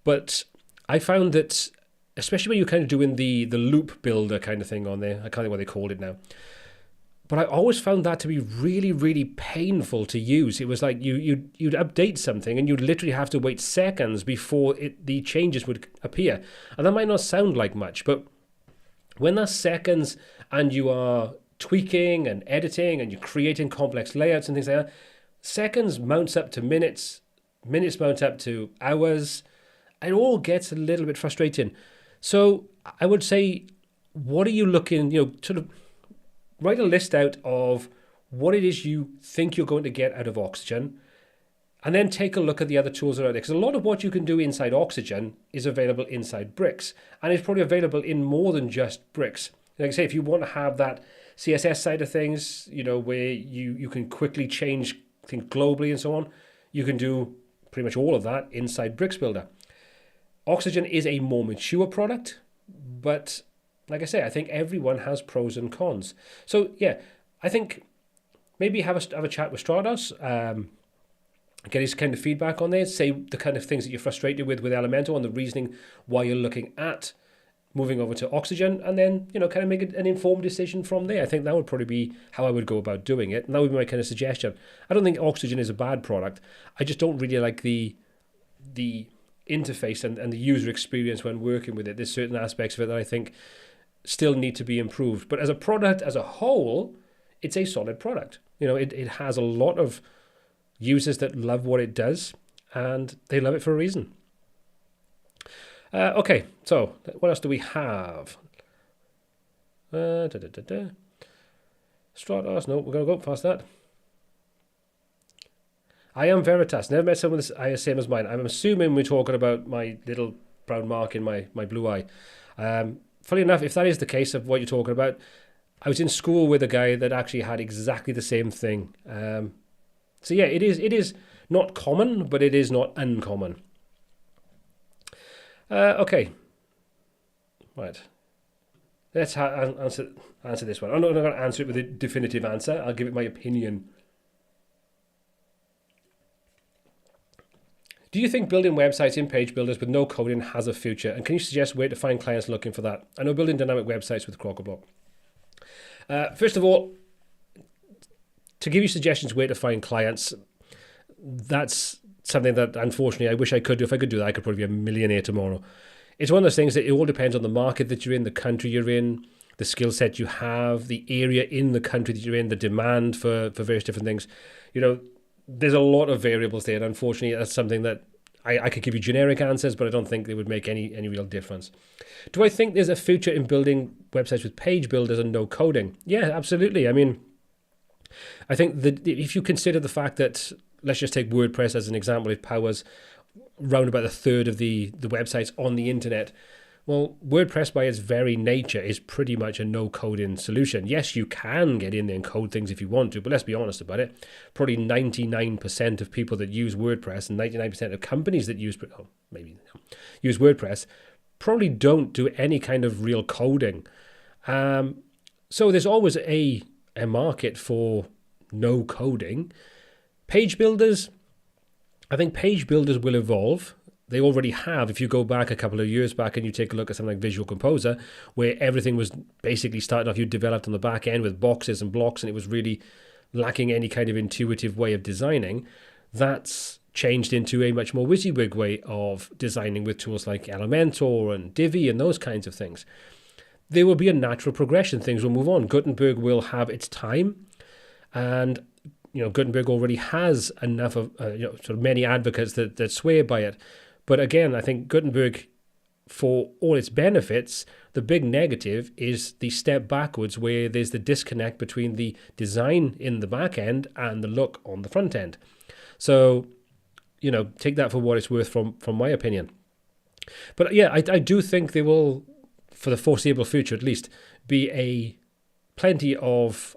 [SPEAKER 1] But I found that, especially when you're kind of doing the loop builder kind of thing on there, I can't think what they called it now, but I always found that to be really, really painful to use. It was like you'd update something and you'd literally have to wait seconds before the changes would appear. And that might not sound like much, but when that's seconds and you are tweaking and editing and you're creating complex layouts and things like that, seconds mounts up to minutes, minutes mount up to hours. It all gets a little bit frustrating. So I would say, what are you looking, sort of write a list out of what it is you think you're going to get out of Oxygen, and then take a look at the other tools that are out there. Because a lot of what you can do inside Oxygen is available inside Bricks. And it's probably available in more than just Bricks. Like I say, if you want to have that CSS side of things, where you can quickly change things globally and so on, you can do pretty much all of that inside Bricks Builder. Oxygen is a more mature product, but like I say, I think everyone has pros and cons. So yeah, I think maybe have a chat with Stratos, get his kind of feedback on there, say the kind of things that you're frustrated with Elementor and the reasoning why you're looking at moving over to Oxygen, and then, kind of make an informed decision from there. I think that would probably be how I would go about doing it, and that would be my kind of suggestion. I don't think Oxygen is a bad product. I just don't really like the interface and the user experience when working with it. There's certain aspects of it that I think still need to be improved. But as a product as a whole, it's a solid product. It has a lot of users that love what it does, and they love it for a reason. Okay, so what else do we have? Stratos, no, we're going to go past that. I am Veritas. Never met someone the same as mine. I'm assuming we're talking about my little brown mark in my blue eye. Funny enough, if that is the case of what you're talking about, I was in school with a guy that actually had exactly the same thing. So yeah, it is not common, but it is not uncommon. Okay, right. Let's answer this one. I'm not going to answer it with a definitive answer. I'll give it my opinion. Do you think building websites in page builders with no coding has a future? And can you suggest where to find clients looking for that? I know building dynamic websites with Crockerblock. First of all, to give you suggestions where to find clients, that's something that unfortunately I wish I could do. If I could do that, I could probably be a millionaire tomorrow. It's one of those things that it all depends on the market that you're in, the country you're in, the skill set you have, the area in the country that you're in, the demand for various different things. You know, there's a lot of variables there. And unfortunately, that's something that I could give you generic answers, but I don't think they would make any real difference. Do I think there's a future in building websites with page builders and no coding? Yeah, absolutely. I mean, I think that if you consider the fact that, let's just take WordPress as an example, it powers round about a third of the websites on the internet. Well, WordPress by its very nature is pretty much a no-coding solution. Yes, you can get in there and code things if you want to, but let's be honest about it. Probably 99% of people that use WordPress and 99% of companies that use WordPress probably don't do any kind of real coding. So there's always a market for no coding. Page builders, I think page builders will evolve. They already have. If you go back a couple of years back and you take a look at something like Visual Composer, where everything was basically starting off, you developed on the back end with boxes and blocks, and it was really lacking any kind of intuitive way of designing, that's changed into a much more WYSIWYG way of designing with tools like Elementor and Divi and those kinds of things. There will be a natural progression. Things will move on. Gutenberg will have its time, and Gutenberg already has enough of sort of many advocates that swear by it. But again, I think Gutenberg, for all its benefits, the big negative is the step backwards where there's the disconnect between the design in the back end and the look on the front end. So, take that for what it's worth from my opinion. But yeah, I do think there will, for the foreseeable future at least, be plenty of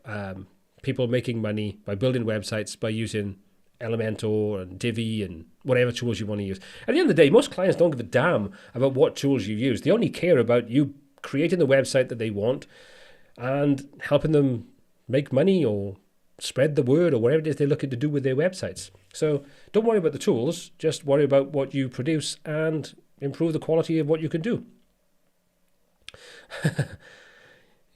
[SPEAKER 1] people making money by building websites by using Elementor and Divi and whatever tools you want to use. At the end of the day, most clients don't give a damn about what tools you use. They only care about you creating the website that they want and helping them make money or spread the word or whatever it is they're looking to do with their websites. So don't worry about the tools, just worry about what you produce and improve the quality of what you can do.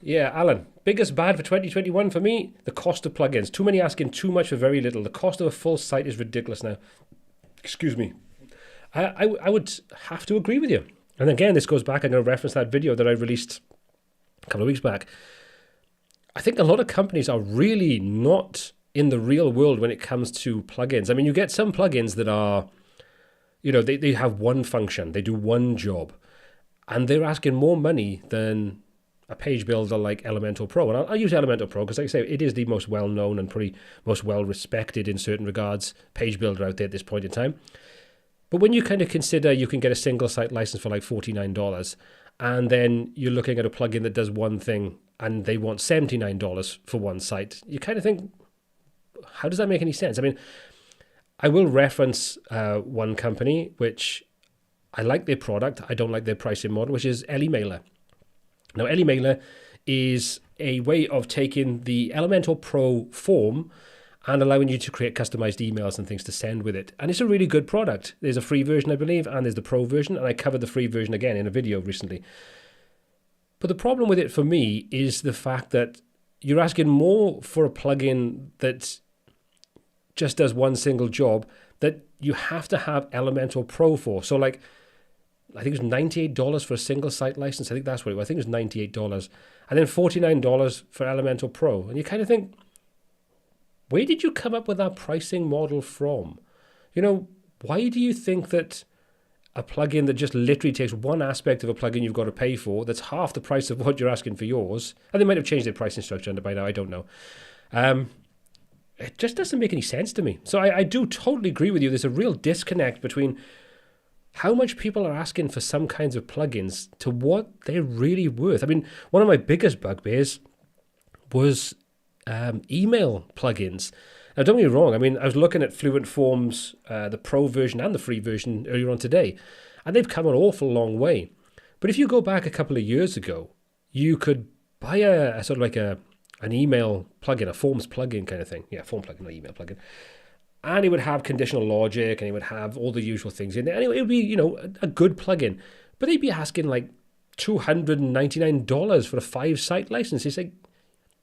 [SPEAKER 1] Yeah, Alan, biggest bad for 2021 for me, the cost of plugins. Too many asking too much for very little. The cost of a full site is ridiculous now. Excuse me. I would have to agree with you. And again, this goes back, I'm going to reference that video that I released a couple of weeks back. I think a lot of companies are really not in the real world when it comes to plugins. I mean, you get some plugins that are, they have one function, they do one job, and they're asking more money than a page builder like Elementor Pro. And I'll use Elementor Pro because, like I say, it is the most well-known and probably most well-respected in certain regards page builder out there at this point in time. But when you kind of consider you can get a single site license for like $49, and then you're looking at a plugin that does one thing and they want $79 for one site, you kind of think, how does that make any sense? I mean, I will reference one company which I like their product, I don't like their pricing model, which is Elemailer. Now, Elemailer is a way of taking the Elementor Pro form and allowing you to create customized emails and things to send with it. And it's a really good product. There's a free version, I believe, and there's the pro version, and I covered the free version again in a video recently. But the problem with it for me is the fact that you're asking more for a plugin that just does one single job that you have to have Elementor Pro for. So like, I think it was $98 for a single site license. I think that's what it was. I think it was $98. And then $49 for Elementor Pro. And you kind of think, where did you come up with that pricing model from? Why do you think that a plugin that just literally takes one aspect of a plugin you've got to pay for, that's half the price of what you're asking for yours, and they might have changed their pricing structure by now, I don't know. It just doesn't make any sense to me. So I do totally agree with you. There's a real disconnect between how much people are asking for some kinds of plugins to what they're really worth. I mean, one of my biggest bugbears was email plugins. Now, don't get me wrong. I mean, I was looking at Fluent Form's, the pro version and the free version earlier on today. And they've come an awful long way. But if you go back a couple of years ago, you could buy a sort of like an email plugin, a forms plugin kind of thing. Yeah, form plugin, not email plugin. And it would have conditional logic and it would have all the usual things in there. And it would be, a good plugin. But they'd be asking like $299 for a 5-site license. It's like,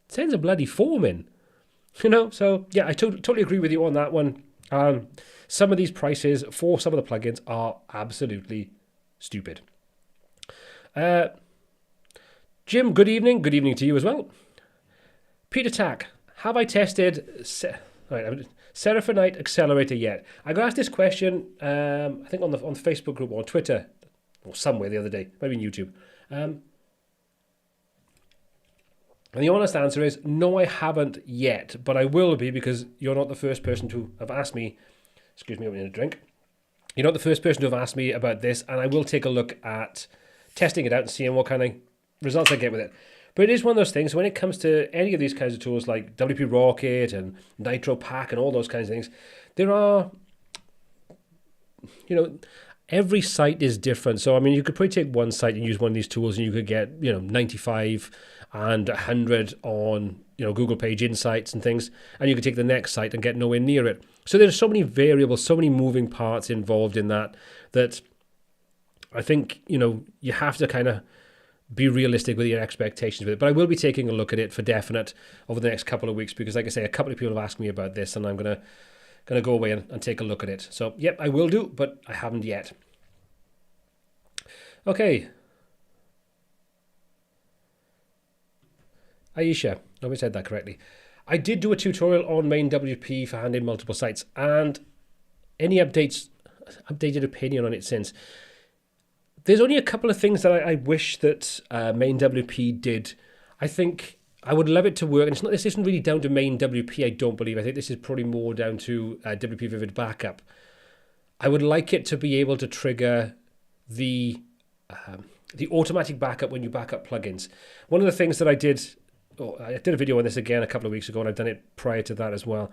[SPEAKER 1] sends a bloody form in. So yeah, I totally agree with you on that one. Some of these prices for some of the plugins are absolutely stupid. Jim, good evening. Good evening to you as well. Peter Tack, have I tested Seraphonite Accelerator yet? I got asked this question, I think on the Facebook group or on Twitter or somewhere the other day, maybe on YouTube. And the honest answer is no, I haven't yet, but I will be because you're not the first person to have asked me. Excuse me, I'm going to drink. You're not the first person to have asked me about this, and I will take a look at testing it out and seeing what kind of results I get with it. But it is one of those things, when it comes to any of these kinds of tools like WP Rocket and Nitro Pack and all those kinds of things, there are, every site is different. So, I mean, you could probably take one site and use one of these tools and you could get, 95 and 100 on, Google Page Insights and things. And you could take the next site and get nowhere near it. So there's so many variables, so many moving parts involved in that I think, you have to kind of be realistic with your expectations with it. But I will be taking a look at it for definite over the next couple of weeks because, like I say, a couple of people have asked me about this and I'm going to go away and take a look at it. So, yep, I will do, but I haven't yet. Okay. Aisha, I hope I said that correctly. I did do a tutorial on main WP for handling multiple sites, and any updated opinion on it since. There's only a couple of things that I wish that main WP did. I think I would love it to work, and this isn't really down to main WP, I don't believe. I think this is probably more down to WP Vivid Backup. I would like it to be able to trigger the automatic backup when you back up plugins. One of the things that I did a video on this again a couple of weeks ago, and I've done it prior to that as well,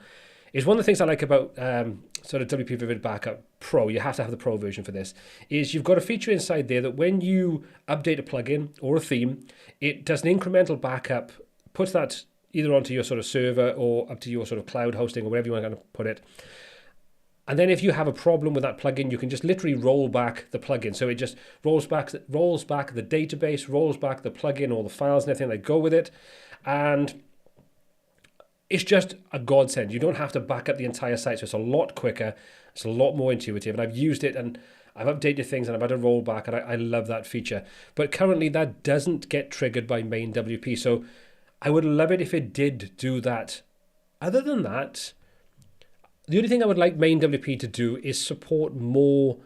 [SPEAKER 1] is one of the things I like about sort of WP Vivid Backup Pro, you have to have the Pro version for this, is you've got a feature inside there that when you update a plugin or a theme, it does an incremental backup, puts that either onto your sort of server or up to your sort of cloud hosting or wherever you want to put it. And then if you have a problem with that plugin, you can just literally roll back the plugin. So it just rolls back the database, rolls back the plugin, all the files and everything that go with it. And it's just a godsend. You don't have to back up the entire site, so it's a lot quicker. It's a lot more intuitive. And I've used it and I've updated things and I've had a rollback, and I love that feature. But currently that doesn't get triggered by main WP. So I would love it if it did do that. Other than that, the only thing I would like main WP to do is support more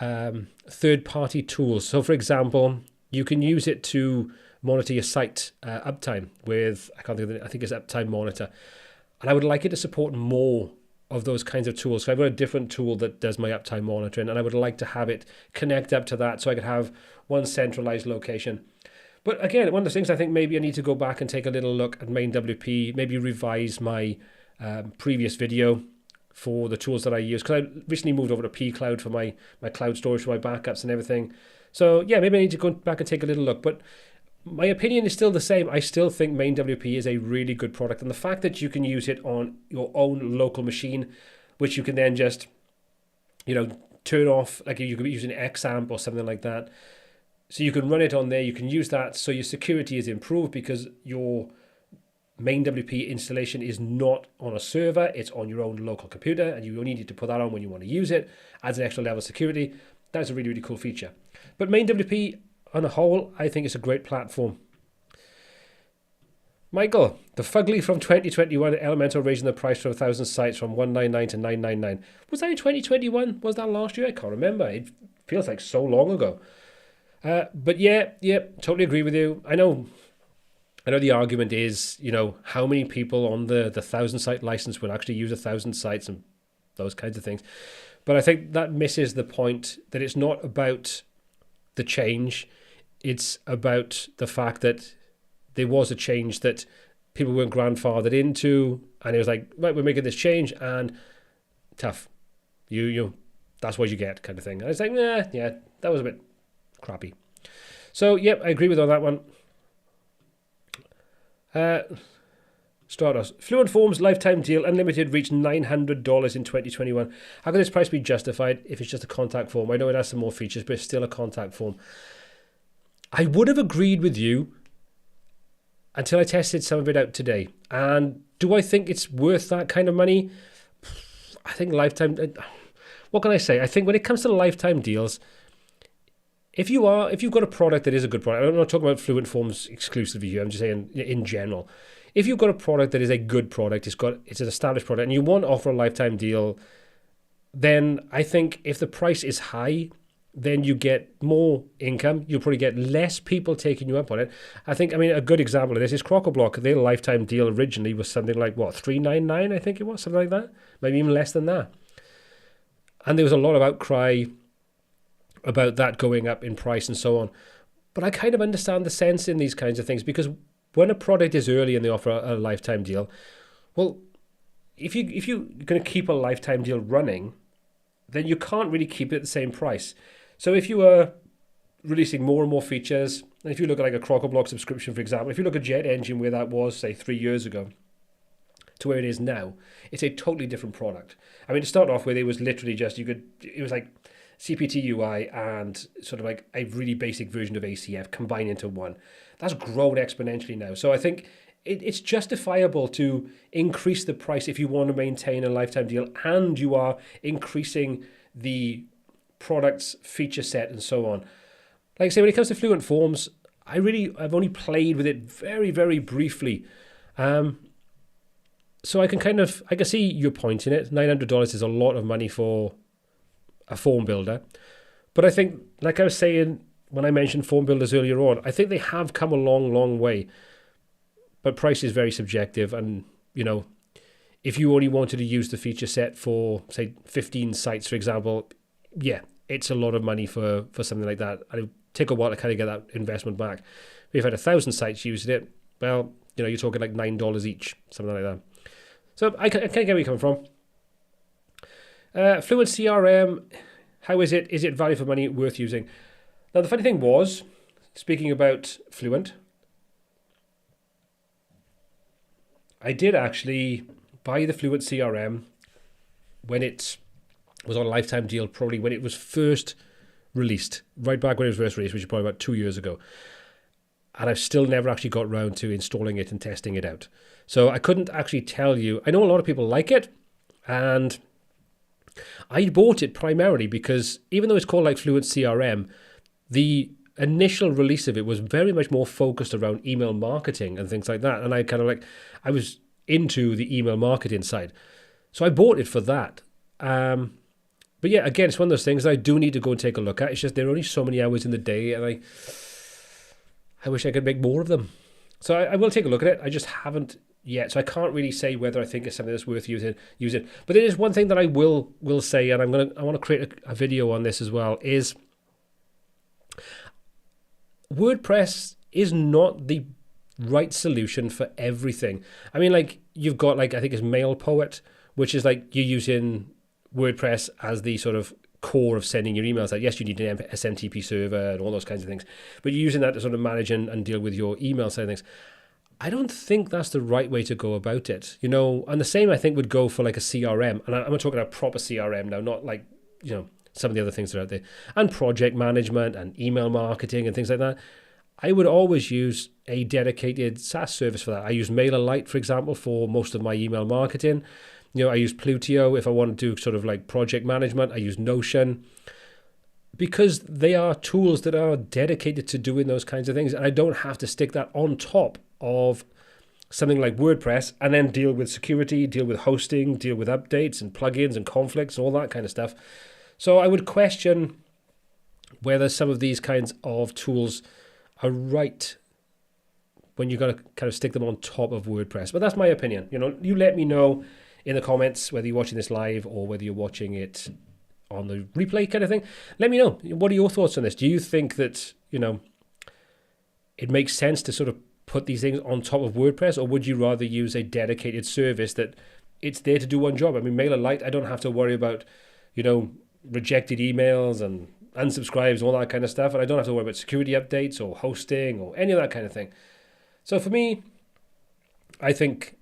[SPEAKER 1] third-party tools. So for example, you can use it to monitor your site uptime with, I think it's Uptime Monitor. And I would like it to support more of those kinds of tools. So I've got a different tool that does my uptime monitoring, and I would like to have it connect up to that so I could have one centralized location. But again, one of the things I think maybe I need to go back and take a little look at main WP, maybe revise my previous video for the tools that I use, because I recently moved over to pCloud for my cloud storage for my backups and everything. So yeah, maybe I need to go back and take a little look. But my opinion is still the same. I still think main WP is a really good product, and the fact that you can use it on your own local machine, which you can then just, turn off, like you could be using XAMPP or something like that. So you can run it on there. You can use that, so your security is improved because your main WP installation is not on a server, it's on your own local computer, and you only need to put that on when you want to use it. Adds an extra level of security. That's a really, really cool feature. But main WP on a whole, I think it's a great platform. Michael, the Fugly from 2021 Elementor raising the price for 1,000 sites from 199 to 999. Was that in 2021? Was that last year? I can't remember. It feels like so long ago. But yeah, totally agree with you. I know the argument is, how many people on the 1,000 site license will actually use 1,000 sites and those kinds of things. But I think that misses the point that it's not about the change. It's about the fact that there was a change that people weren't grandfathered into, and it was like, right, we're making this change, and tough. You that's what you get, kind of thing. And it's like, nah, yeah, that was a bit crappy. So, yep, I agree with on that one. Stardust. Fluent Form's lifetime deal, unlimited, reached $900 in 2021. How can this price be justified if it's just a contact form? I know it has some more features, but it's still a contact form. I would have agreed with you until I tested some of it out today. And do I think it's worth that kind of money? I think lifetime... What can I say? I think when it comes to lifetime deals, if you've got a product that is a good product, I'm not talking about Fluent Forms exclusively here, I'm just saying in general. If you've got a product that is a good product, it's an established product, and you want to offer a lifetime deal, then I think if the price is high, then you get more income. You'll probably get less people taking you up on it. I mean, a good example of this is Crock-A-Block. Their lifetime deal originally was something like, what, $399, I think it was, something like that? Maybe even less than that. And there was a lot of outcry about that going up in price and so on. But I kind of understand the sense in these kinds of things, because when a product is early and they offer a lifetime deal, well, if you're going to keep a lifetime deal running, then you can't really keep it at the same price. So if you are releasing more and more features, and if you look at like a Crock-A-Block subscription, for example, if you look at Jet Engine where that was, say, 3 years ago, to where it is now, it's a totally different product. I mean, to start off with, it was literally just, it was like CPT UI and sort of like a really basic version of ACF combined into one. That's grown exponentially now. So I think it's justifiable to increase the price if you want to maintain a lifetime deal and you are increasing the product's feature set and so on. Like I say, when it comes to Fluent Forms, I've only played with it very, very briefly. So I can see your point in it. $900 is a lot of money for a form builder. But I think, like I was saying when I mentioned form builders earlier on, I think they have come a long, long way. But price is very subjective. And, if you only wanted to use the feature set for, say, 15 sites, for example, yeah, it's a lot of money for something like that. And it would take a while to kind of get that investment back. If you've had 1,000 sites using it, well, you're talking like $9 each, something like that. So I can't get where you're coming from. Fluent CRM, how is it? Is it value for money, worth using? Now, the funny thing was, speaking about Fluent, I did actually buy the Fluent CRM when it was on a lifetime deal, probably when it was first released, right back when it was first released, which is probably about 2 years ago. And I've still never actually got around to installing it and testing it out. So I couldn't actually tell you. I know a lot of people like it, and I bought it primarily because even though it's called like Fluent CRM, the initial release of it was very much more focused around email marketing and things like that. And I was into the email marketing side. So I bought it for that. But yeah, again, it's one of those things that I do need to go and take a look at. It's just there are only so many hours in the day, and I wish I could make more of them. So I will take a look at it. I just haven't yet. So I can't really say whether I think it's something that's worth using. But there is one thing that I will say, and I want to create a video on this as well, is WordPress is not the right solution for everything. I mean, like, you've got, like, I think it's MailPoet, which is like you're using WordPress as the sort of core of sending your emails. Like, yes, you need an SMTP server and all those kinds of things, but you're using that to sort of manage and deal with your email side of things. I don't think that's the right way to go about it, and the same I think would go for like a CRM. And I'm talking about proper CRM now, not like, some of the other things that are out there, and project management and email marketing and things like that. I would always use a dedicated SaaS service for that. I use MailerLite, for example, for most of my email marketing. I use Plutio if I want to do sort of like project management. I use Notion, because they are tools that are dedicated to doing those kinds of things. And I don't have to stick that on top of something like WordPress and then deal with security, deal with hosting, deal with updates and plugins and conflicts, all that kind of stuff. So I would question whether some of these kinds of tools are right when you're going to kind of stick them on top of WordPress. But that's my opinion. You let me know in the comments whether you're watching this live or whether you're watching it on the replay kind of thing. Let me know. What are your thoughts on this? Do you think that, it makes sense to sort of put these things on top of WordPress, or would you rather use a dedicated service that it's there to do one job? I mean, MailerLite, I don't have to worry about, rejected emails and unsubscribes, all that kind of stuff, and I don't have to worry about security updates or hosting or any of that kind of thing. So for me, I think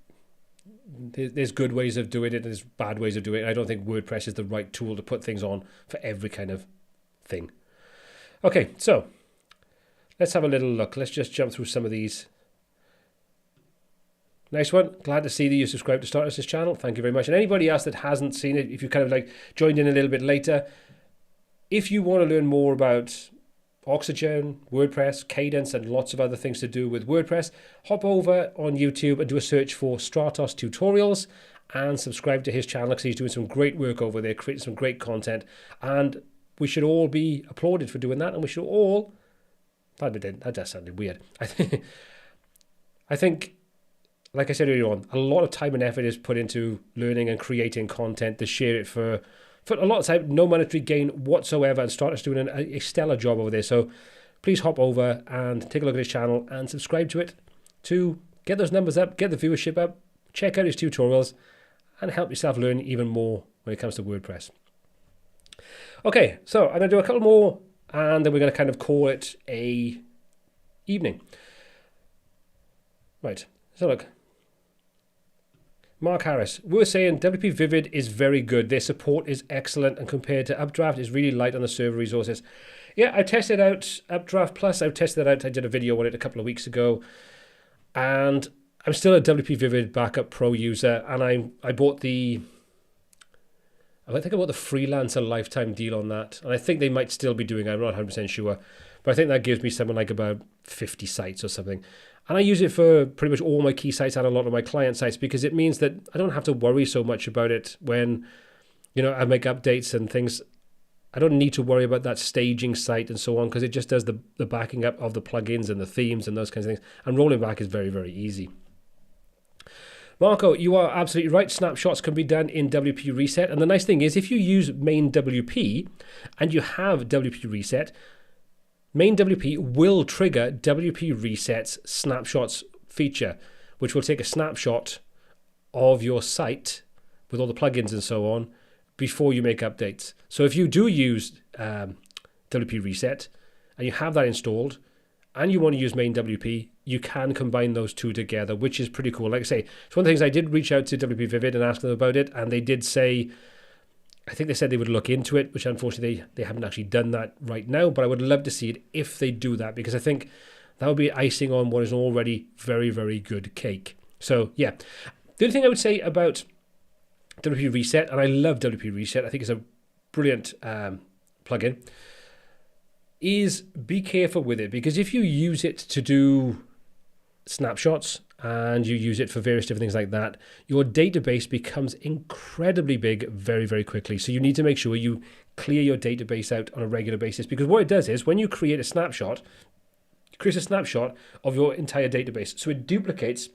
[SPEAKER 1] there's good ways of doing it and there's bad ways of doing it. I don't think WordPress is the right tool to put things on for every kind of thing. Okay, so let's have a little look. Let's just jump through some of these. Nice one. Glad to see that you subscribed to start this channel. Thank you very much. And anybody else that hasn't seen it, if you kind of like joined in a little bit later, if you want to learn more about Oxygen, WordPress, Cadence, and lots of other things to do with WordPress, hop over on YouTube and do a search for Stratos Tutorials and subscribe to his channel because he's doing some great work over there, creating some great content. And we should all be applauded for doing that. And we should all... That does sound weird. I think, like I said earlier on, a lot of time and effort is put into learning and creating content to share it for a lot of time, no monetary gain whatsoever, and Stratos doing a stellar job over there. So please hop over and take a look at his channel and subscribe to it to get those numbers up, get the viewership up, check out his tutorials, and help yourself learn even more when it comes to WordPress. Okay, so I'm going to do a couple more, and then we're going to kind of call it a evening. Right, so look. Mark Harris, we were saying WP Vivid is very good. Their support is excellent, and compared to Updraft, is really light on the server resources. Yeah, I tested out Updraft Plus. I've tested it out. I did a video on it a couple of weeks ago, and I'm still a WP Vivid Backup Pro user, and I bought the... I think I bought the freelancer lifetime deal on that, and I think they might still be doing it. I'm not 100% sure, but I think that gives me something like about 50 sites or something. And I use it for pretty much all my key sites and a lot of my client sites because it means that I don't have to worry so much about it when, I make updates and things. I don't need to worry about that staging site and so on because it just does the backing up of the plugins and the themes and those kinds of things. And rolling back is very, very easy. Marco, you are absolutely right. Snapshots can be done in WP Reset. And the nice thing is if you use main WP and you have WP Reset, main WP will trigger WP Reset's snapshots feature, which will take a snapshot of your site with all the plugins and so on before you make updates. So if you do use WP Reset and you have that installed and you want to use main WP, you can combine those two together, which is pretty cool. Like I say, it's one of the things I did reach out to WP Vivid and ask them about it, and they did say, I think they said they would look into it, which unfortunately they haven't actually done that right now, but I would love to see it if they do that, because I think that would be icing on what is already very, very good cake. So yeah, the only thing I would say about WP Reset, and I love WP Reset, I think it's a brilliant plugin, is be careful with it, because if you use it to do snapshots and you use it for various different things like that, your database becomes incredibly big very, very quickly. So you need to make sure you clear your database out on a regular basis, because what it does is when you create a snapshot, it creates a snapshot of your entire database. So it duplicates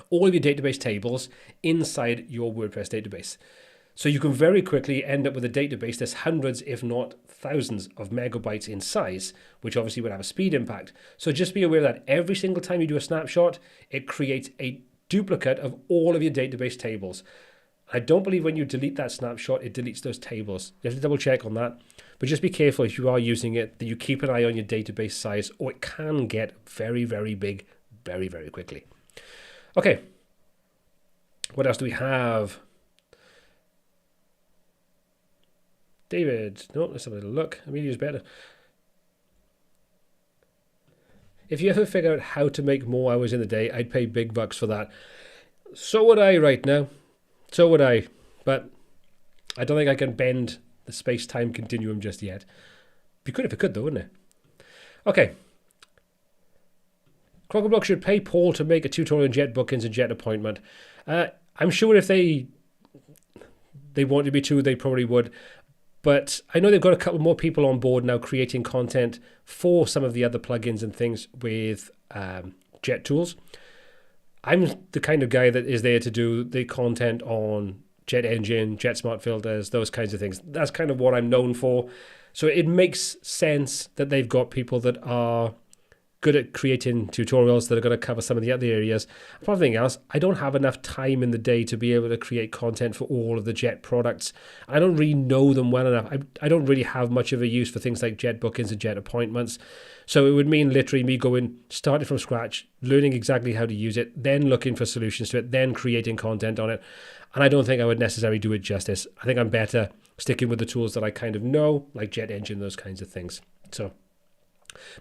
[SPEAKER 1] all of your database tables inside your WordPress database. So you can very quickly end up with a database that's hundreds, if not thousands of megabytes in size, which obviously would have a speed impact. So just be aware that every single time you do a snapshot, it creates a duplicate of all of your database tables. I don't believe when you delete that snapshot, it deletes those tables. You have to double check on that. But just be careful if you are using it, that you keep an eye on your database size, or it can get very, very big very, very quickly. Okay. What else do we have? David, no, let's have a little look. Amelia's better. If you ever figure out how to make more hours in the day, I'd pay big bucks for that. So would I right now. So would I. But I don't think I can bend the space-time continuum just yet. Be good if it could, though, wouldn't it? Okay. Crockerblock should pay Paul to make a tutorial on jet bookings and jet appointment. I'm sure if they wanted me to, they probably would. But I know they've got a couple more people on board now creating content for some of the other plugins and things with Jet Tools. I'm the kind of guy that is there to do the content on Jet Engine, Jet Smart Filters, those kinds of things. That's kind of what I'm known for. So it makes sense that they've got people that are good at creating tutorials that are going to cover some of the other areas. Apart from anything else, I don't have enough time in the day to be able to create content for all of the Jet products. I don't really know them well enough. I don't really have much of a use for things like Jet bookings and Jet appointments. So it would mean literally me going, starting from scratch, learning exactly how to use it, then looking for solutions to it, then creating content on it. And I don't think I would necessarily do it justice. I think I'm better sticking with the tools that I kind of know, like Jet Engine, those kinds of things. So,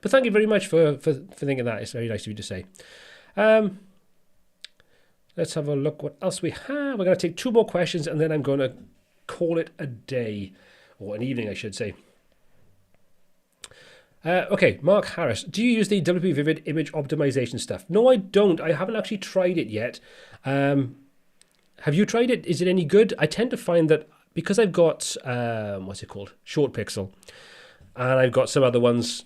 [SPEAKER 1] but thank you very much for thinking that. It's very nice of you to say. Let's have a look what else we have. We're going to take 2 more questions and then I'm going to call it a day, or an evening, I should say. Okay, Mark Harris. Do you use the WP Vivid image optimization stuff? No, I don't. I haven't actually tried it yet. Have you tried it? Is it any good? I tend to find that because I've got, what's it called? Short Pixel. And I've got some other ones,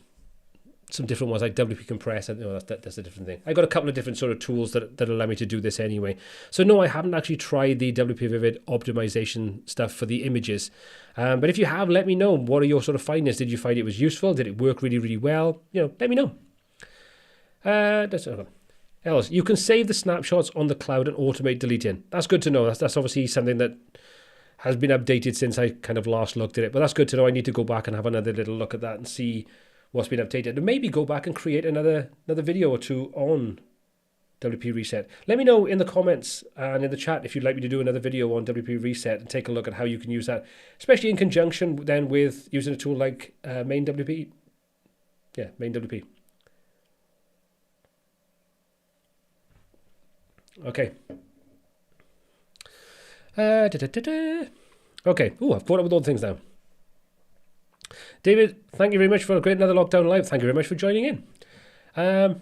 [SPEAKER 1] some different ones like WP Compress. I know that's a different thing. I've got a couple of different sort of tools that allow me to do this anyway. So no, I haven't actually tried the WP Vivid optimization stuff for the images. But if you have, let me know. What are your sort of findings? Did you find it was useful? Did it work really, really well? Let me know. Else, you can save the snapshots on the cloud and automate deleting. That's good to know. That's obviously something that has been updated since I kind of last looked at it. But that's good to know. I need to go back and have another little look at that and see what's been updated. And maybe go back and create another video or two on WP Reset. Let me know in the comments and in the chat if you'd like me to do another video on WP Reset and take a look at how you can use that, especially in conjunction then with using a tool like Main WP. Yeah, Main WP. Okay. Okay. Oh, I've caught up with all the things now. David, thank you very much for a great another lockdown live. Thank you very much for joining in.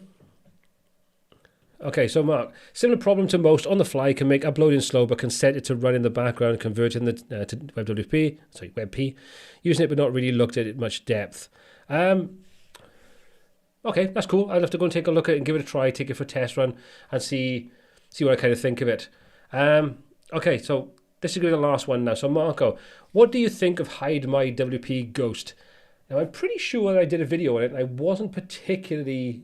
[SPEAKER 1] Okay, so Mark, similar problem to most, on the fly, can make uploading slow, but can set it to run in the background, converting the to WebP, using it but not really looked at it much depth. Okay, that's cool. I'll have to go and take a look at it and give it a try, take it for a test run, and see what I kind of think of it. Okay, so this is going to be the last one now. So Marco, what do you think of Hide My WP Ghost? Now, I'm pretty sure I did a video on it, and I wasn't particularly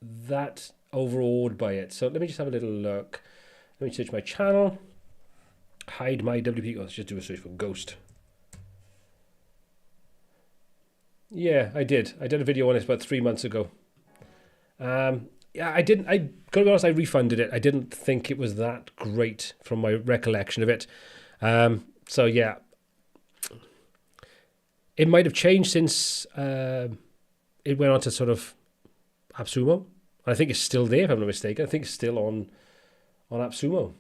[SPEAKER 1] that overawed by it. So let me just have a little look. Let me search my channel. Hide My WP. Let's just do a search for Ghost. Yeah, I did. I did a video on it about 3 months ago. Yeah, I didn't. I gotta be honest. I refunded it. I didn't think it was that great from my recollection of it. So yeah, it might have changed since it went on to sort of AppSumo. I think it's still there, if I'm not mistaken. I think it's still on AppSumo.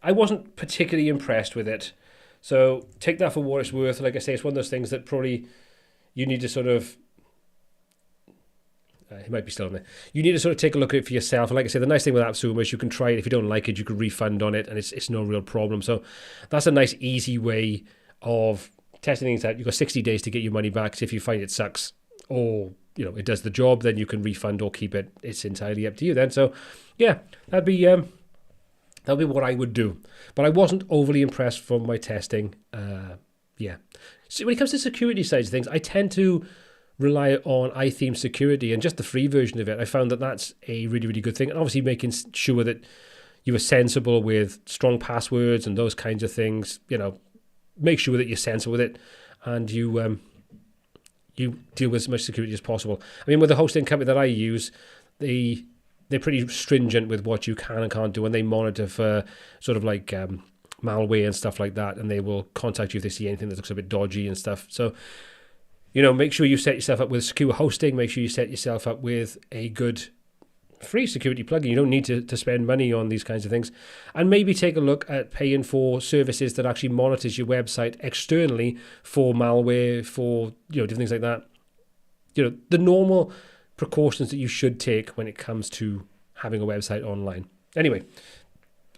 [SPEAKER 1] I wasn't particularly impressed with it. So take that for what it's worth. Like I say, it's one of those things that probably you need to sort of... it might be still on there. You need to sort of take a look at it for yourself. And like I say, the nice thing with AppSumo is you can try it. If you don't like it, you can refund on it, and it's no real problem. So that's a nice, easy way of testing things out. You've got 60 days to get your money back. So if you find it sucks or it does the job, then you can refund or keep it. It's entirely up to you then. So yeah, that'd be what I would do. But I wasn't overly impressed from my testing. Yeah. So when it comes to security sides of things, I tend to rely on iTheme security and just the free version of it. I found that that's a really, really good thing. And obviously making sure that you are sensible with strong passwords and those kinds of things. Make sure that you're sensible with it and you deal with as much security as possible. I mean, with the hosting company that I use, they're pretty stringent with what you can and can't do, and they monitor for sort of like malware and stuff like that, and they will contact you if they see anything that looks a bit dodgy and stuff. So, make sure you set yourself up with secure hosting. Make sure you set yourself up with a good free security plugin. You don't need to spend money on these kinds of things. And maybe take a look at paying for services that actually monitors your website externally for malware, for different things like that. The normal precautions that you should take when it comes to having a website online. Anyway,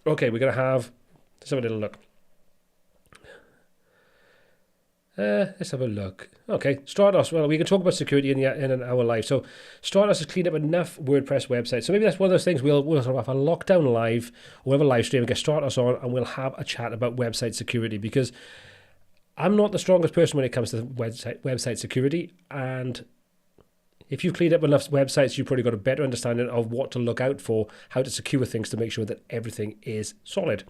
[SPEAKER 1] okay, let's have a little look. Let's have a look. Okay, Stratos. Well, we can talk about security in an hour live. So Stratos has cleaned up enough WordPress websites. So maybe that's one of those things. We'll sort of have a lockdown live, or have a live stream and get Stratos on, and we'll have a chat about website security, because I'm not the strongest person when it comes to website security. And If you've cleaned up enough websites, you've probably got a better understanding of what to look out for, how to secure things to make sure that everything is solid.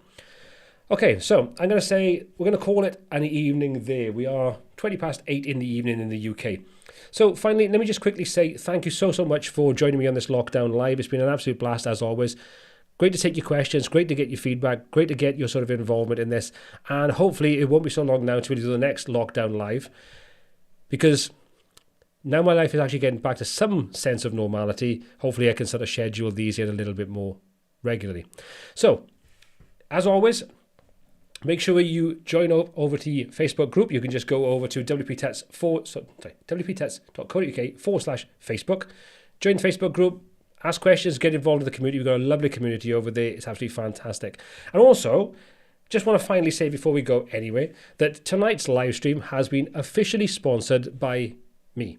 [SPEAKER 1] Okay, so I'm going to say we're going to call it an evening there. We are 8:20 in the evening in the UK. So finally, let me just quickly say thank you so much for joining me on this lockdown live. It's been an absolute blast as always. Great to take your questions, great to get your feedback, great to get your sort of involvement in this. And hopefully it won't be so long now until we do the next lockdown live, because now my life is actually getting back to some sense of normality. Hopefully I can sort of schedule these in a little bit more regularly. So, as always, make sure you join over to the Facebook group. You can just go over to wptets.co.uk/Facebook. Join the Facebook group, ask questions, get involved in the community. We've got a lovely community over there. It's absolutely fantastic. And also, just want to finally say before we go anyway, that tonight's live stream has been officially sponsored by me.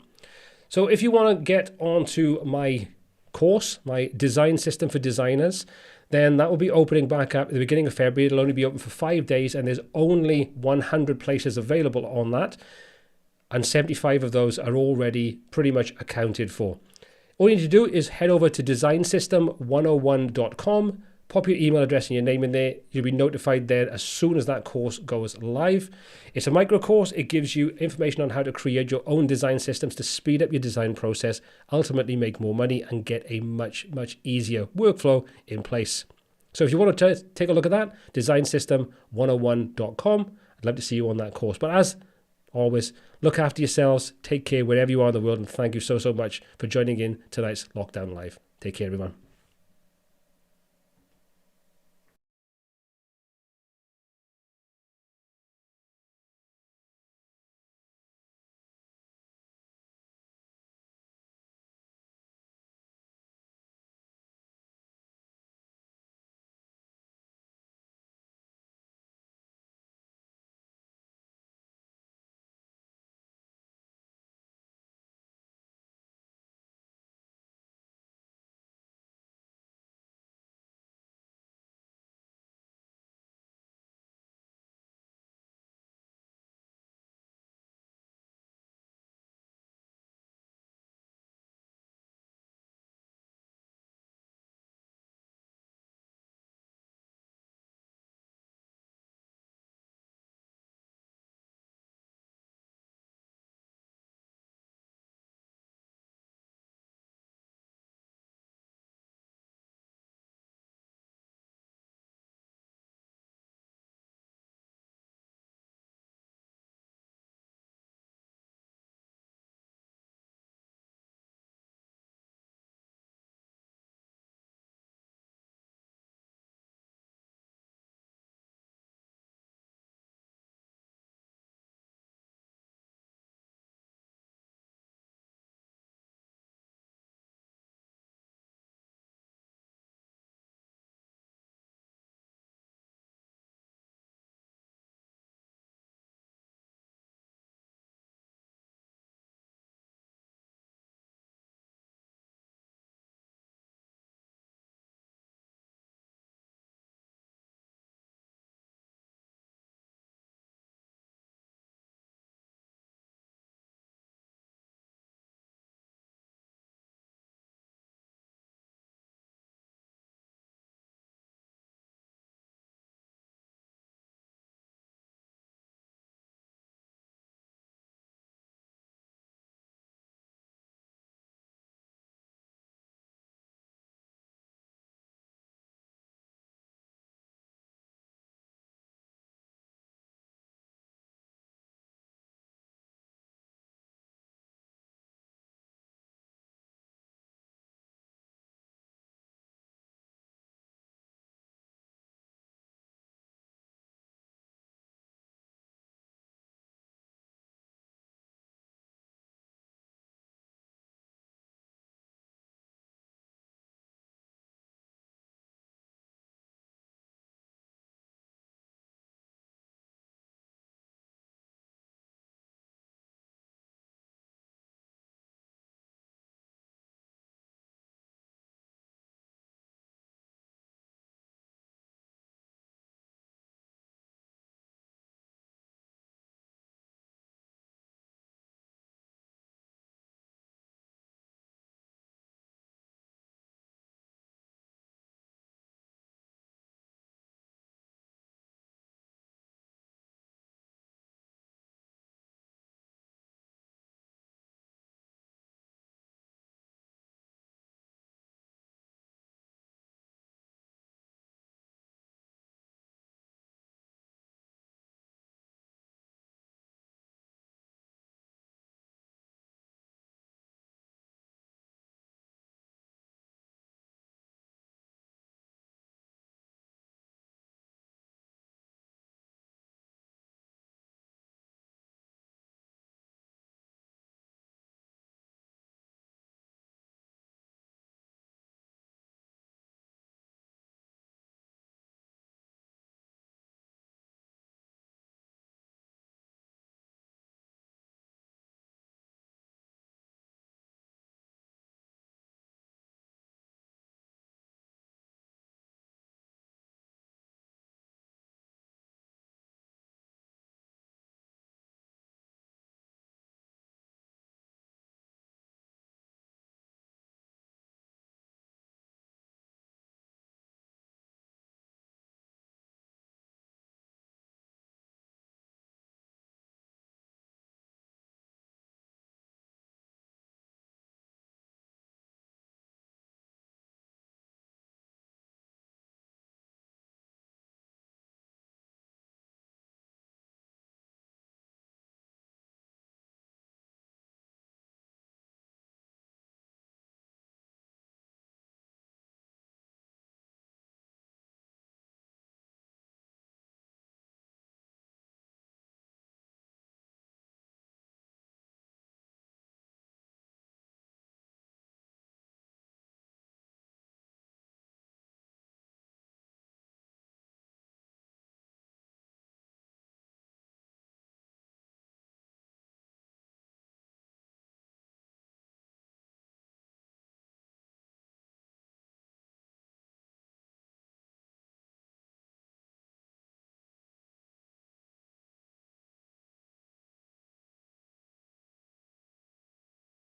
[SPEAKER 1] So if you want to get onto my course, my design system for designers, then that will be opening back up at the beginning of February. It'll only be open for 5 days, and there's only 100 places available on that, and 75 of those are already pretty much accounted for. All you need to do is head over to designsystem101.com, pop your email address and your name in there. You'll be notified then as soon as that course goes live. It's a micro course. It gives you information on how to create your own design systems to speed up your design process, ultimately make more money and get a much easier workflow in place. So if you want to take a look at that, designsystem101.com. I'd love to see you on that course. But as always, look after yourselves, take care wherever you are in the world, and thank you so much for joining in tonight's Lockdown Live. Take care, everyone.